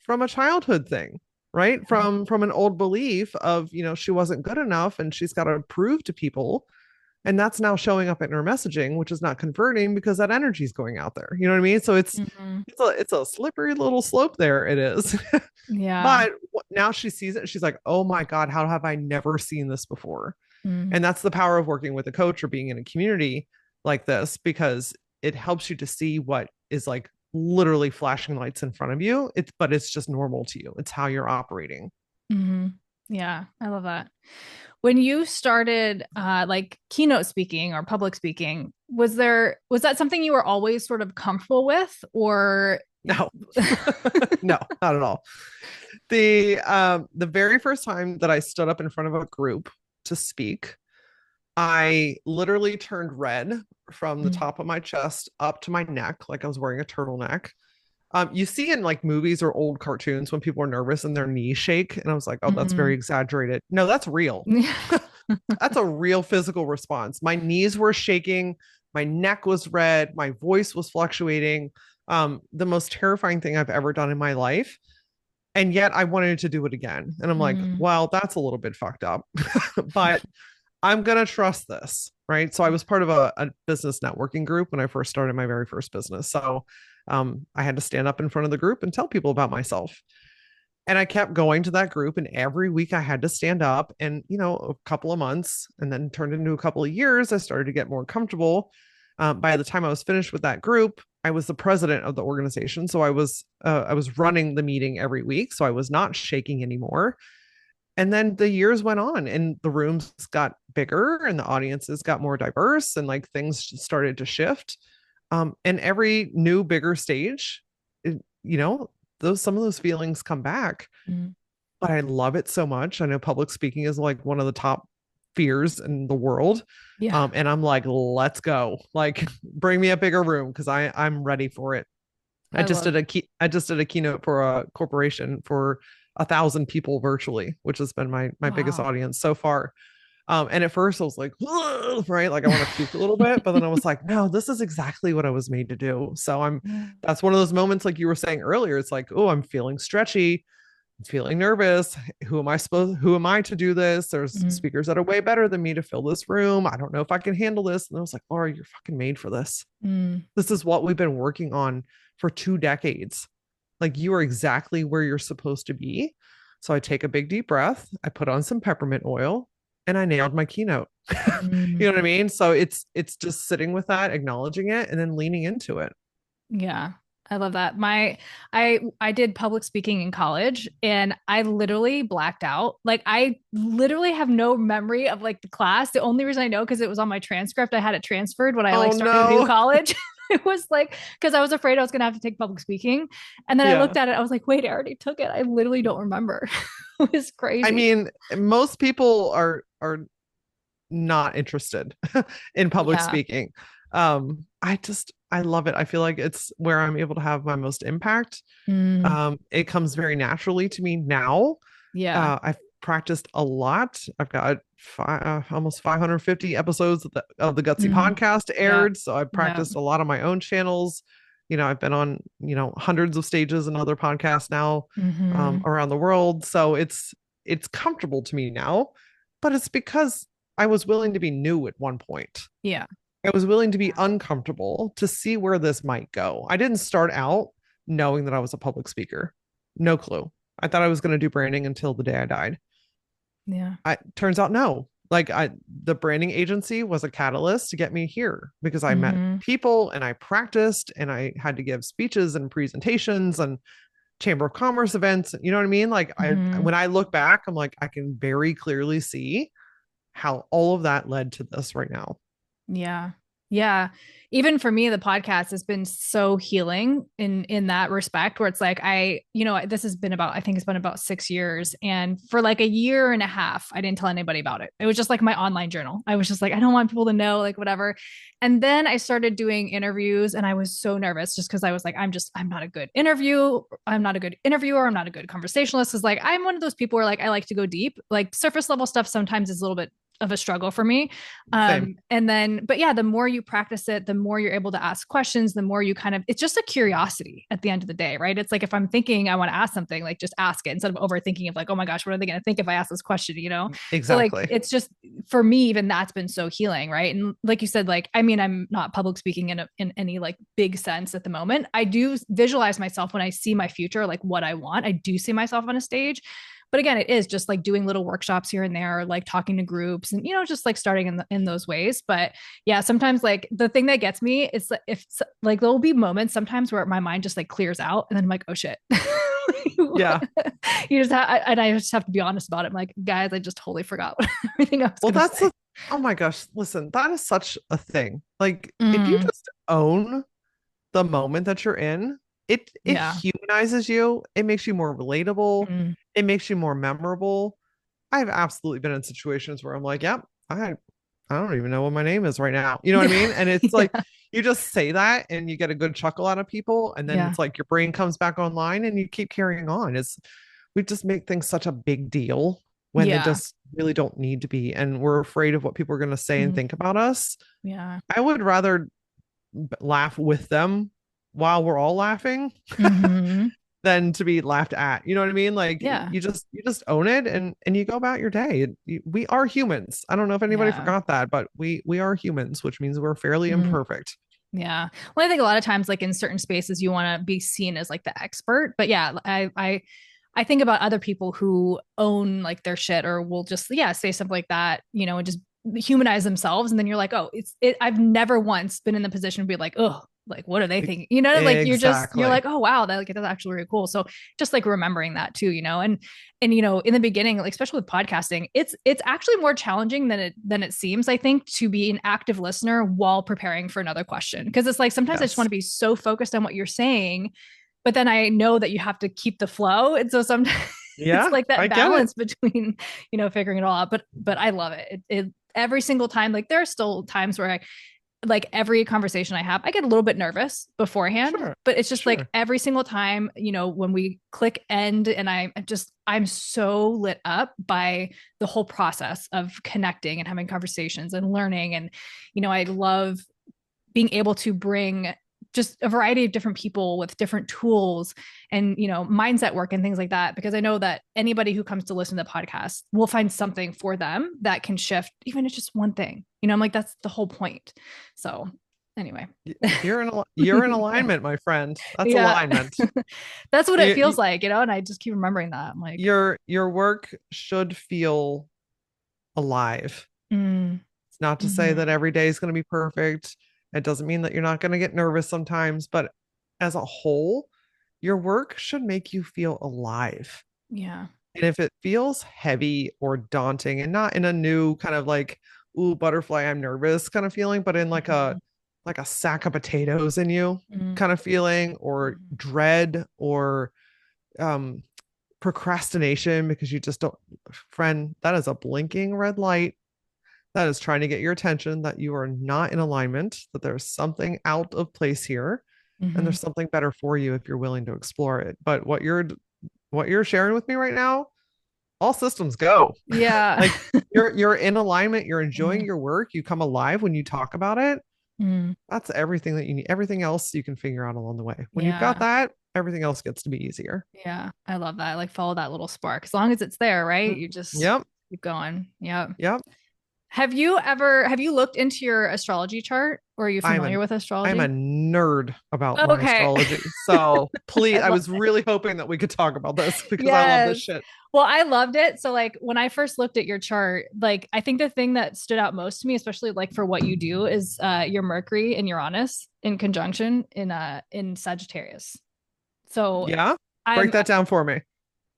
From a childhood thing, right? From an old belief of, she wasn't good enough and she's got to prove to people. And that's now showing up in her messaging, which is not converting because that energy is going out there. You know what I mean? So it's Mm-hmm. it's a slippery little slope there. It is. Yeah. But now she sees it. She's like, oh my God, how have I never seen this before? Mm. And that's the power of working with a coach or being in a community like this, because it helps you to see what is like literally flashing lights in front of you. But it's just normal to you. It's how you're operating. Mm-hmm. Yeah, I love that. When you started like keynote speaking or public speaking, was that something you were always sort of comfortable with, or No, no, not at all. The very first time that I stood up in front of a group to speak, I literally turned red from the Mm. top of my chest up to my neck, like I was wearing a turtleneck. You see in like movies or old cartoons when people are nervous and their knees shake, and I was like, oh, that's very Mm. exaggerated. No, that's real. That's a real physical response. My knees were shaking, my neck was red, my voice was fluctuating. The most terrifying thing I've ever done in my life. And yet I wanted to do it again. And I'm like, Mm. well, that's a little bit fucked up, but I'm going to trust this. Right. So I was part of a business networking group when I first started my very first business. So I had to stand up in front of the group and tell people about myself. And I kept going to that group, and every week I had to stand up. And, a couple of months and then turned into a couple of years, I started to get more comfortable. By the time I was finished with that group, I was the president of the organization. So I was running the meeting every week. So I was not shaking anymore. And then the years went on and the rooms got bigger and the audiences got more diverse, and like things started to shift. And every new bigger stage, it, you know, some of those feelings come back, Mm. but I love it so much. I know public speaking is like one of the top fears in the world. Yeah, And I'm like, let's go. Like, bring me a bigger room because I'm ready for it. I love. I just did a keynote for a corporation for 1,000 people virtually, which has been my biggest Wow. audience so far. And at first I was like, right, like I want to puke a little bit, but then I was like, no, this is exactly what I was made to do. So Yeah. that's one of those moments, like you were saying earlier. It's like, oh, I'm feeling stretchy, I'm feeling nervous. Who am I to do this? There's Mm. speakers that are way better than me to fill this room. I don't know if I can handle this. And I was like, Laura, you're fucking made for this. Mm. This is what we've been working on for 2 decades. Like, you are exactly where you're supposed to be. So I take a big deep breath, I put on some peppermint oil, and I nailed my keynote. You Mm. know what I mean? So it's just sitting with that, acknowledging it, and then leaning into it. Yeah. I love that. I did public speaking in college and I literally blacked out. Like I literally have no memory of like the class. The only reason I know because it was on my transcript. I had it transferred when I Oh like started a new no. college. It was like because I was afraid I was gonna have to take public speaking. And then I Yeah. looked at it, I was like, wait, I already took it. I literally don't remember. It was I crazy. mean, most people are not interested in public Yeah. speaking. I love it. I feel like it's where I'm able to have my most impact. Mm. It comes very naturally to me now. Yeah. I've practiced a lot. I've got almost 550 episodes of the Gutsy Mm. podcast Yeah. aired. So I've Yeah. practiced a lot on my own channels. I've been on, hundreds of stages and other podcasts now, Hmm. around the world. So it's comfortable to me now, but it's because I was willing to be new at one point. Yeah. I was willing to be uncomfortable to see where this might go. I didn't start out knowing that I was a public speaker. No clue. I thought I was going to do branding until the day I died. Yeah. Turns out no. The branding agency was a catalyst to get me here because I met Hmm. people and I practiced and I had to give speeches and presentations and chamber of commerce events. You know what I mean? Like Hmm. when I look back, I'm like, I can very clearly see how all of that led to this right now. Yeah. Yeah. Even for me, the podcast has been so healing in that respect, where it's like this has been about, I think it's been about 6 years. And for like a year and a half, I didn't tell anybody about it. It was just like my online journal. I was just like, I don't want people to know, like whatever. And then I started doing interviews and I was so nervous just because I was like, I'm not a good interview. I'm not a good interviewer. I'm not a good conversationalist. Cause like I'm one of those people where like I like to go deep. Like surface level stuff sometimes is a little bit of a struggle for me. Same. And then, but yeah, the more you practice it, the more you're able to ask questions, the more you kind of, it's just a curiosity at the end of the day, right? It's like if I'm thinking I want to ask something, like just ask it instead of overthinking of like, oh my gosh, what are they going to think if I ask this question, you know? So like, Exactly. it's just for me, even that's been so healing, right? And like you said, like, I mean, I'm not public speaking in any like big sense at the moment. I do visualize myself when I see my future, like what I want. I do see myself on a stage, but again, it is just like doing little workshops here and there, like talking to groups and, just like starting in those ways. But yeah, sometimes like the thing that gets me is that if like there'll be moments sometimes where my mind just like clears out and then I'm like, oh shit. Yeah. And I just have to be honest about it. I'm like, guys, I just totally forgot what everything I was Well, going to that's say. the, oh my gosh, listen, that is such a thing. Like if you Mm, just own the moment that you're in, it yeah. humanizes you. It makes you more relatable. Mm, It makes you more memorable. I've absolutely been in situations where I'm like, yep, I don't even know what my name is right now. You know what I mean? And it's like yeah. you just say that and you get a good chuckle out of people, and then Yeah. it's like your brain comes back online and you keep carrying on. It's we just make things such a big deal when they Yeah. just really don't need to be, and we're afraid of what people are going to say and Mm, think about us. yeah. I would rather laugh with them while we're all laughing Hmm. than to be laughed at. You know what I mean? Like Yeah. you just own it and you go about your day. We are humans. I don't know if anybody Yeah. forgot that, but we are humans, which means we're fairly Mm. imperfect. Yeah. Well, I think a lot of times, like in certain spaces, you want to be seen as like the expert. But yeah, I think about other people who own like their shit or will just, yeah, say something like that, and just humanize themselves. And then you're like, oh, I've never once been in the position to be like, oh, like, what are they thinking? Like you're Exactly. like, oh, wow, that's actually really cool. So just like remembering that too, and in the beginning, like especially with podcasting, it's actually more challenging than it seems, I think, to be an active listener while preparing for another question. Because it's like sometimes I just want Yes. to be so focused on what you're saying, but then I know that you have to keep the flow. And so sometimes it's Yeah, like I that get it. balance between, figuring it all out. But I love it. It every single time, like there are still times where I like every conversation I have, I get a little bit nervous beforehand, Sure. but it's just like Sure. every single time, when we click end and I'm so lit up by the whole process of connecting and having conversations and learning. And, I love being able to bring just a variety of different people with different tools and mindset work and things like that, because I know that anybody who comes to listen to the podcast will find something for them that can shift, even if it's just one thing. I'm like, that's the whole point. So anyway. You're in alignment, my friend. That's Yeah. alignment. That's what it You, feels like, and I just keep remembering that. I'm like, your work should feel alive. mm, It's not to say mm-hmm, that every day is going to be perfect. It doesn't mean that you're not going to get nervous sometimes, but as a whole, your work should make you feel alive. yeah. And if it feels heavy or daunting and not in a new kind of like, ooh, butterfly, I'm nervous kind of feeling, but in Mm-hmm, like a sack of potatoes in you mm-hmm, kind of feeling, or dread, or um procrastination because you just don't, friend, that is a blinking red light that is trying to get your attention that you are not in alignment, that there's something out of place here, and mm-hmm. there's something better for you if you're willing to explore it. But what you're sharing with me right now, all systems go. Yeah. Like you're in alignment, you're enjoying Mm-hmm, your work, you come alive when you talk about it. mm-hmm. That's everything that you need. Everything else you can figure out along the way. When you've got Yeah. that, everything else gets to be easier. Yeah, I love that. I like follow that little spark. As long as it's there, right? Mm. You just Yep. keep going. Yeah. Yep. Have you looked into your astrology chart, or are you I'm familiar an with I'm a astrology? nerd about my Okay. astrology. So I please, I love was really hoping that we could talk about this because I love this Yes. shit. Well, I loved it. So like when I first looked at your chart, like I think the thing that stood out most to me, especially like for what you do, is your Mercury and Uranus in conjunction in Sagittarius. So Yeah. Break I'm that down for me.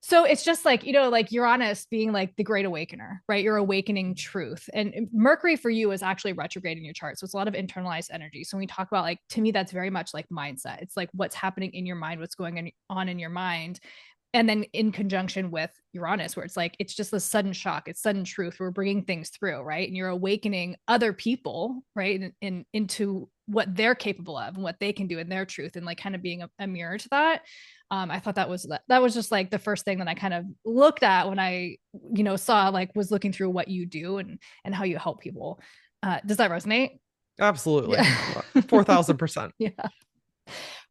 So it's just like, like Uranus being like the great awakener, right? You're awakening truth. And Mercury for you is actually retrograde in your chart. So it's a lot of internalized energy. So when we talk about, like, to me, that's very much like mindset. It's like what's happening in your mind, what's going on in your mind. And then in conjunction with Uranus, where it's like, it's just a sudden shock, it's sudden truth. We're bringing things through, right? And you're awakening other people, right? Into what they're capable of and what they can do in their truth, and like kind of being a mirror to that. I thought that was just like the first thing that I kind of looked at when I, saw, like, was looking through what you do and how you help people. Does that resonate? Absolutely. Yeah. 4,000%. Yeah.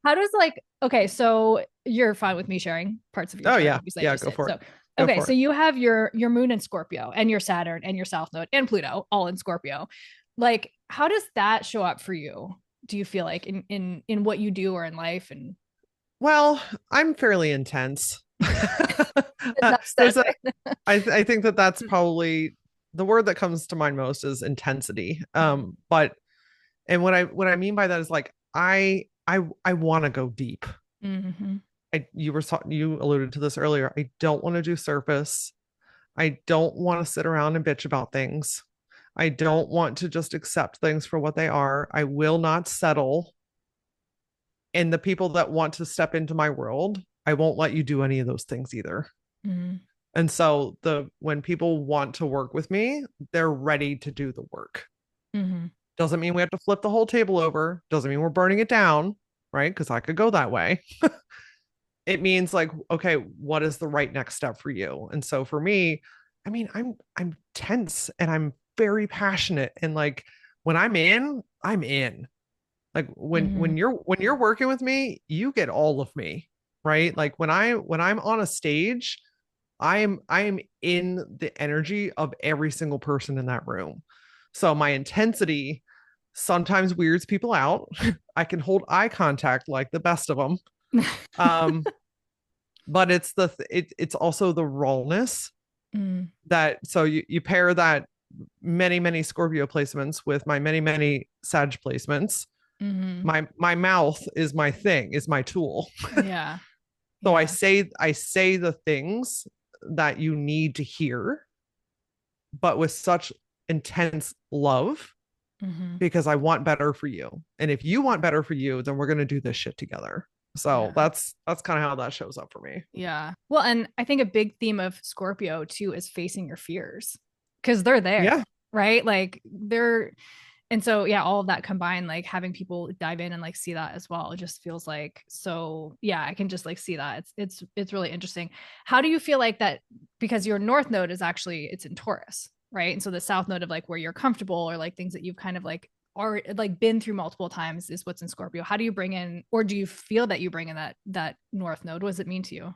How does, like, okay, so you're fine with me sharing parts of your Oh chart, yeah. obviously I Yeah. just Go did. for it. So Go okay, for so it. you have your moon in Scorpio and your Saturn and your South Node and Pluto all in Scorpio. Like, how does that show up for you? Do you feel like in what you do or in life? And Well, I'm fairly intense. enough said, There's a, right? I think that that's probably the word that comes to mind most is intensity. But and what I mean by that is like I want to go deep. Mm-hmm. You alluded to this earlier. I don't want to do surface. I don't want to sit around and bitch about things. I don't want to just accept things for what they are. I will not settle. And the people that want to step into my world, I won't let you do any of those things either. Mm-hmm. And so when people want to work with me, they're ready to do the work. Mm-hmm. Doesn't mean we have to flip the whole table over. Doesn't mean we're burning it down, right? Because I could go that way. It means like, okay, what is the right next step for you? And so for me, I mean, I'm tense and I'm very passionate. And like when I'm in, I'm in. Like Mm-hmm. when you're working with me, you get all of me, right? Like when I'm on a stage, I am in the energy of every single person in that room. So my intensity sometimes weirds people out. I can hold eye contact like the best of them. Um, but it's also the rawness Mm-hmm. that so you pair that many Scorpio placements with my many Sag placements. Mm-hmm. My mouth is my thing, is my tool. Yeah. So Yeah. I say the things that you need to hear, but with such intense love Mm-hmm. because I want better for you. And if you want better for you, then we're going to do this shit together. So Yeah. that's kind of how that shows up for me. Yeah. Well, and I think a big theme of Scorpio too is facing your fears, because they're there, Yeah. right? Like they're, and so yeah, all of that combined, like having people dive in and like see that as well, it just feels like, so yeah, I can just like see that. It's really interesting. How do you feel like that? Because your North Node is actually, it's in Taurus, right? And so the South Node of like where you're comfortable or like things that you've kind of like are like been through multiple times is what's in Scorpio. How do you bring in, or do you feel that you bring in that North Node? What does it mean to you?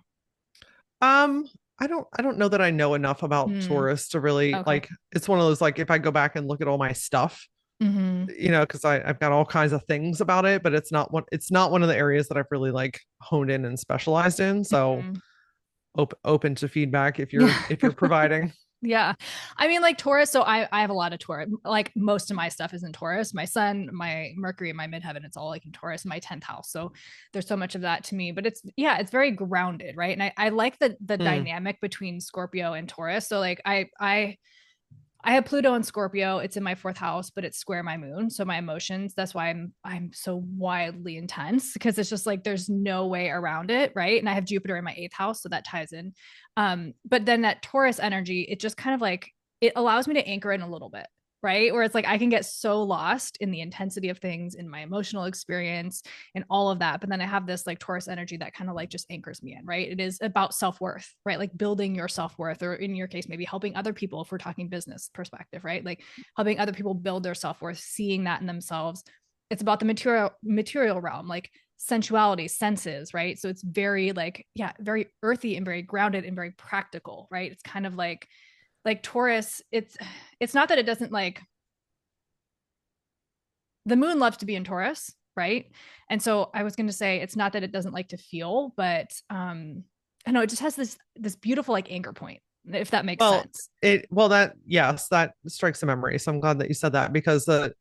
Um, I don't know that I know enough about Mm, Taurus to really okay. like it's one of those like if I go back and look at all my stuff, Mm-hmm. because I've got all kinds of things about it, but it's not one of the areas that I've really like honed in and specialized in. So Mm-hmm. open to feedback Yeah. if you're providing. Yeah. I mean, like Taurus. So I have a lot of Taurus. Like most of my stuff is in Taurus. My sun, my Mercury, and my midheaven, it's all like in Taurus, my 10th house. So there's so much of that to me. But it's, yeah, it's very grounded, right? And I like the Mm, dynamic between Scorpio and Taurus. So like I have Pluto and Scorpio. It's in my fourth house, but it's square my moon. So my emotions, that's why I'm so wildly intense, because it's just like there's no way around it, right? And I have Jupiter in my eighth house, so that ties in. But then that Taurus energy, it just kind of like it allows me to anchor in a little bit, right? Where it's like I can get so lost in the intensity of things, in my emotional experience and all of that. But then I have this like Taurus energy that kind of like just anchors me in, right? It is about self-worth, right? Like building your self-worth, or in your case, maybe helping other people if we're talking business perspective, right? Like helping other people build their self-worth, seeing that in themselves. It's about the material realm, like sensuality, senses, right? So it's very like, yeah, very earthy and very grounded and very practical, right? It's kind of like Taurus, it's not that it doesn't like, the moon loves to be in Taurus, right? And so I was going to say it's not that it doesn't like to feel, but I know it just has this beautiful like anchor point, if that makes well, sense. that yes, that strikes a memory. So I'm glad that you said that because the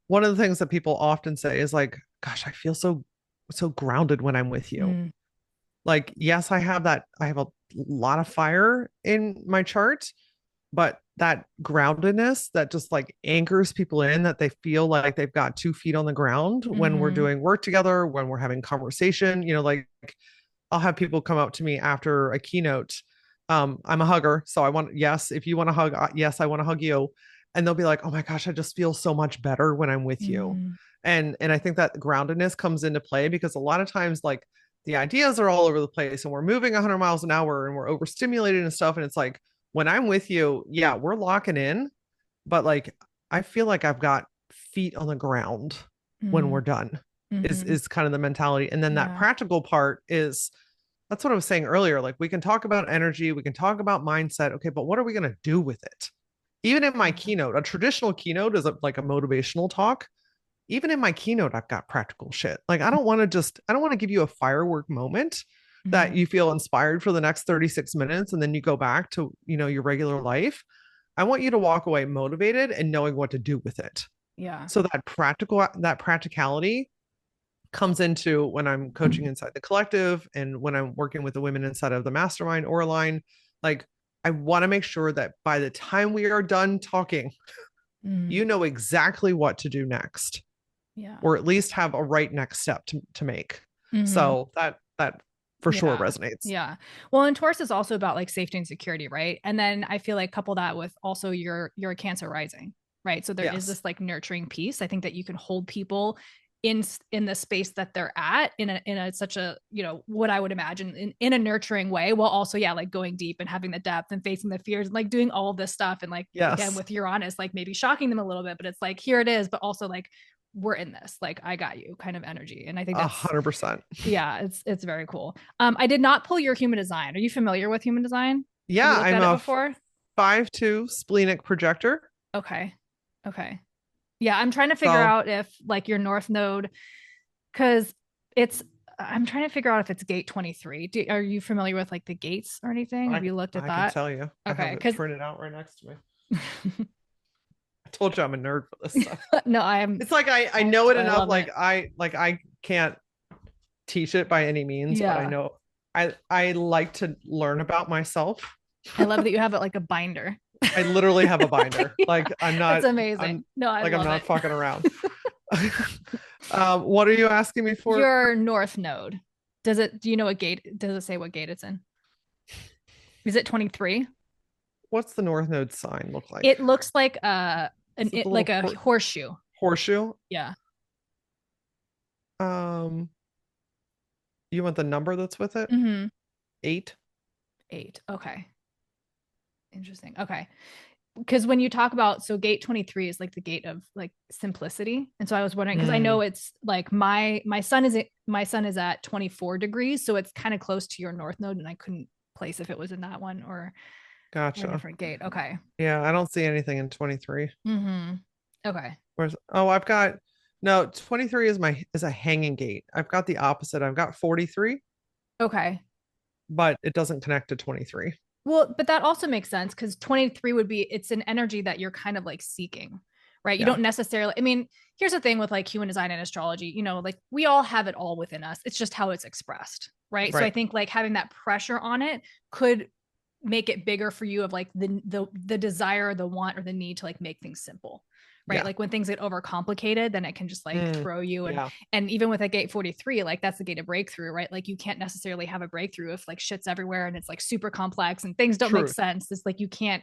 one of the things that people often say is like, gosh, I feel so grounded when I'm with you. Mm, Like, yes, I have lot of fire in my chart, but that groundedness that just like anchors people in, that they feel like they've got 2 feet on the ground when we're Mm-hmm. doing work together, when we're having conversation, like I'll have people come up to me after a keynote. I'm a hugger. So yes, if you want to hug, yes, I want to hug you. And they'll be like, oh my gosh, I just feel so much better when I'm with you. Mm-hmm. And I think that groundedness comes into play because a lot of times, like, the ideas are all over the place and we're moving 100 miles an hour and we're overstimulated and stuff. And it's like, when I'm with you, yeah, we're locking in, but like, I feel like I've got feet on the ground when we're done, Mm-hmm. is kind of the mentality. And then that Yeah. practical part is, that's what I was saying earlier. Like, we can talk about energy, we can talk about mindset. Okay, but what are we going to do with it? Even in my keynote, a traditional keynote is like a motivational talk. Even in my keynote, I've got practical shit. Like, I don't want to give you a firework moment that Mm-hmm. you feel inspired for the next 36 minutes and then you go back to, your regular life. I want you to walk away motivated and knowing what to do with it. Yeah. So that practicality comes into when I'm coaching inside the collective and when I'm working with the women inside of the mastermind or line. Like, I want to make sure that by the time we are done talking, Mm-hmm. you know exactly what to do next, Yeah. or at least have a right next step to make. Mm-hmm. So that for sure Yeah. resonates. Yeah. Well, and Taurus is also about like safety and security, right? And then I feel like couple that with also your a Cancer rising, right? So there is Yes. this like nurturing piece. I think that you can hold people in the space that they're at in a such a, what I would imagine in a nurturing way, while also, yeah, like going deep and having the depth and facing the fears and like doing all of this stuff and like again Yes. with Uranus, like maybe shocking them a little bit, but it's like here it is, but also like we're in this, like I got you kind of energy. And I think A that's, 100%. yeah, it's very cool. I did not pull your human design. Are you familiar with human design? Have you Yeah, looked I'm at it a before? 5-2 splenic projector. Okay. Okay. Yeah, I'm trying to figure So out if like your north node, because it's I'm trying to figure out if it's gate 23. Are you familiar with like the gates or anything? Have I you looked at I can that? tell you. I Okay, have it because printed out right next to me. I told you I'm a nerd for this stuff. no, I'm It's like I I know it I enough. love it. Like I can't teach it by any means, but I Yeah. know I like to learn about myself. I love that you have it like a binder. I literally have a binder. Yeah, Like, it's amazing. No, I I'm love not it. fucking around. What are you asking me for? Your north node. Do you know what gate, does it say what gate it's in? Is it 23? What's the North Node sign look like? It looks like Is it the like little a horseshoe. horseshoe? Yeah. Um, you want the number that's with it? Mm-hmm. 8. 8. Okay. Interesting. Okay. Because when you talk about, so gate 23 is like the gate of like simplicity. And so I was wondering, because I know Mm, it's like my sun is at 24 degrees, so it's kind of close to your north node, and I couldn't place if it was in that one or a gotcha. different gate. Okay. Yeah, I don't see anything in 23. Mm-hmm. Okay. I've got, no, 23 is a hanging gate. I've got the opposite. I've got 43, Okay. but it doesn't connect to 23. Well, but that also makes sense because 23 would be, it's an energy that you're kind of like seeking, right? You Yeah. don't necessarily, I mean, here's the thing with like human design and astrology, like we all have it all within us. It's just how it's expressed, right? So I Right. think like having that pressure on it could make it bigger for you of like the desire, the want, or the need to like make things simple. Right. Yeah. Like when things get overcomplicated, then it can just like Mm, throw you. And yeah. and even with a gate 43, like that's the gate of breakthrough, right? Like you can't necessarily have a breakthrough if like shit's everywhere and it's like super complex and things don't make Truth. sense. It's like you can't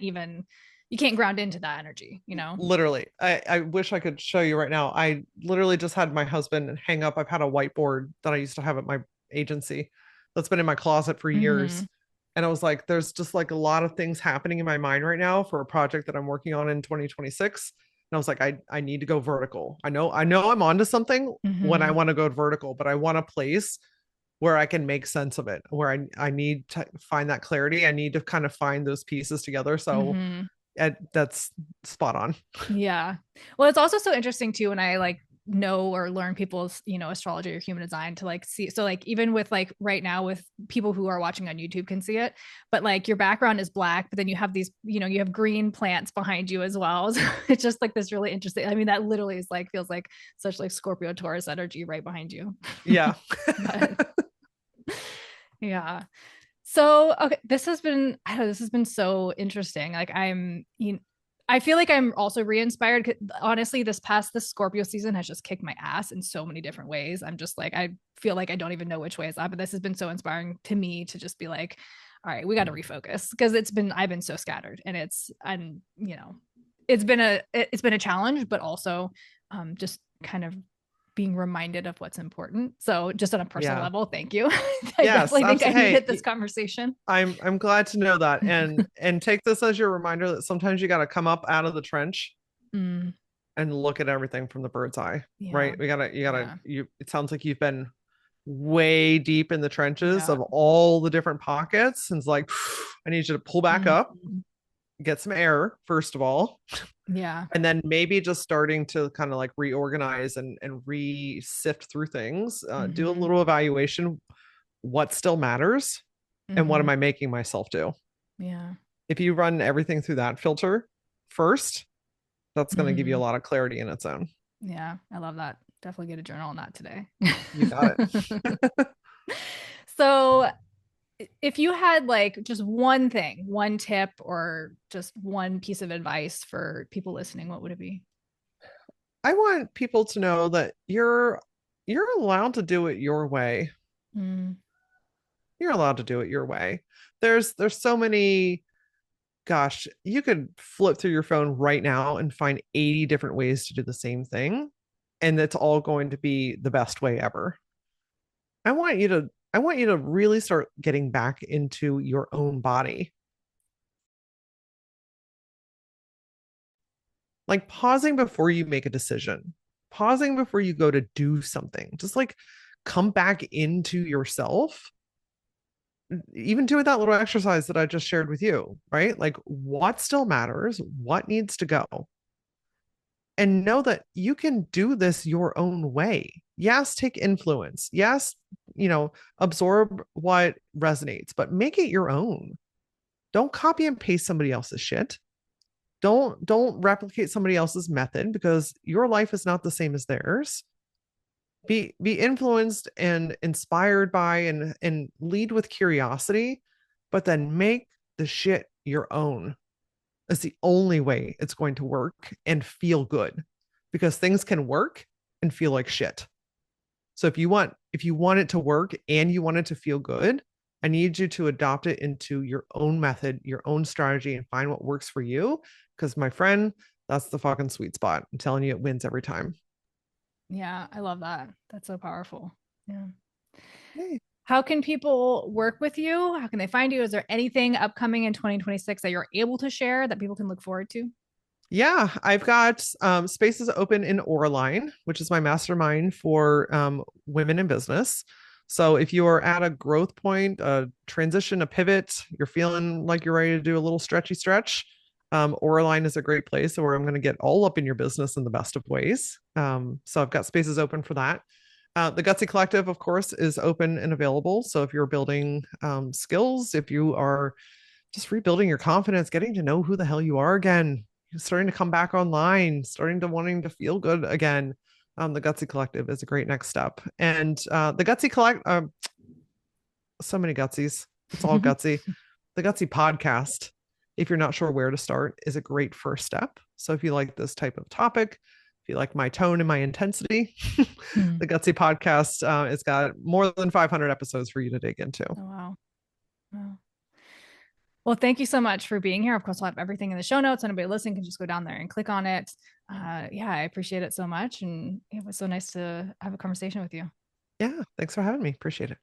ground into that energy. Literally. I wish I could show you right now. I literally just had my husband hang up. I've had a whiteboard that I used to have at my agency that's been in my closet for Mm-hmm. years. And I was like, there's just like a lot of things happening in my mind right now for a project that I'm working on in 2026. And I was like, I need to go vertical. I know I'm onto something when I Mm-hmm. want to go vertical, but I want a place where I can make sense of it, where I need to find that clarity. I need to kind of find those pieces together. So Mm-hmm. that's spot on. Yeah. Well, it's also so interesting too when I like know or learn people's, astrology or human design to like see. So like even with like right now with people who are watching on YouTube can see it, but like your background is black, but then you have these, you have green plants behind you as well. So it's just like this really interesting. I mean, that literally is like feels like such like Scorpio Taurus energy right behind you. Yeah. But yeah. So, okay, I don't know, this has been so interesting. I feel like I'm also re-inspired. Honestly, this Scorpio season has just kicked my ass in so many different ways. I'm just like, I feel like I don't even know which way is up, but this has been so inspiring to me to just be like, all right, we got to refocus because I've been so scattered and it's been a challenge, but also, just kind of being reminded of what's important. So just on a personal Yeah. level, thank you. I Yes, definitely think I absolutely. needed Hey, this conversation. I'm glad to know that, and take this as your reminder that sometimes you got to come up out of the trench Mm, and look at everything from the bird's eye, yeah. right? You gotta Yeah. you. It sounds like you've been way deep in the trenches Yeah. of all the different pockets, and it's like I need you to pull back up, Mhm. get some air first of all, Yeah. and then maybe just starting to kind of like reorganize and re-sift through things, do a Hmm. little evaluation. What still matters, and what am Hmm. I making myself do? Yeah. If you run everything through that filter first, that's going to give you a Hmm. lot of clarity in its own. Yeah. I love that. Definitely get a journal on that today. You got it. So, if you had like just one thing, one tip, or just one piece of advice for people listening, what would it be? I want people to know that you're allowed to do it your way. Mm, You're allowed to do it your way. There's so many, gosh, you could flip through your phone right now and find 80 different ways to do the same thing, and it's all going to be the best way ever. I want you to really start getting back into your own body. Like pausing before you make a decision, pausing before you go to do something. Just like come back into yourself, even doing that little exercise that I just shared with you, right? Like what still matters, what needs to go, and know that you can do this your own way. Yes, take influence. Yes, absorb what resonates, but make it your own. Don't copy and paste somebody else's shit. Don't replicate somebody else's method because your life is not the same as theirs. Be influenced and inspired by and lead with curiosity, but then make the shit your own. It's the only way it's going to work and feel good, because things can work and feel like shit. So if you want it to work and you want it to feel good, I need you to adopt it into your own method, your own strategy, and find what works for you. Because my friend, that's the fucking sweet spot. I'm telling you, it wins every time. yeah, I love that. That's so powerful. Yeah. Yay. How can people work with you? How can they find you? Is there anything upcoming in 2026 that you're able to share that people can look forward to? Yeah, I've got spaces open in Oraline, which is my mastermind for women in business. So if you are at a growth point, a transition, a pivot, you're feeling like you're ready to do a little stretchy stretch, Oraline is a great place where I'm going to get all up in your business in the best of ways. So I've got spaces open for that. The Gutsy Collective, of course, is open and available. So if you're building skills, if you are just rebuilding your confidence, getting to know who the hell you are again, starting to come back online, starting to wanting to feel good again. The Gutsy Collective is a great next step. And the Gutsy Collect, so many Gutsies. It's all Gutsy. The Gutsy podcast, if you're not sure where to start, is a great first step. So if you like this type of topic, if you like my tone and my intensity, Hmm. the Gutsy podcast has got more than 500 episodes for you to dig into. Oh, wow. Wow. Well, thank you so much for being here. Of course, I'll have everything in the show notes. Anybody listening can just go down there and click on it. Yeah, I appreciate it so much. And it was so nice to have a conversation with you. Yeah, thanks for having me. Appreciate it.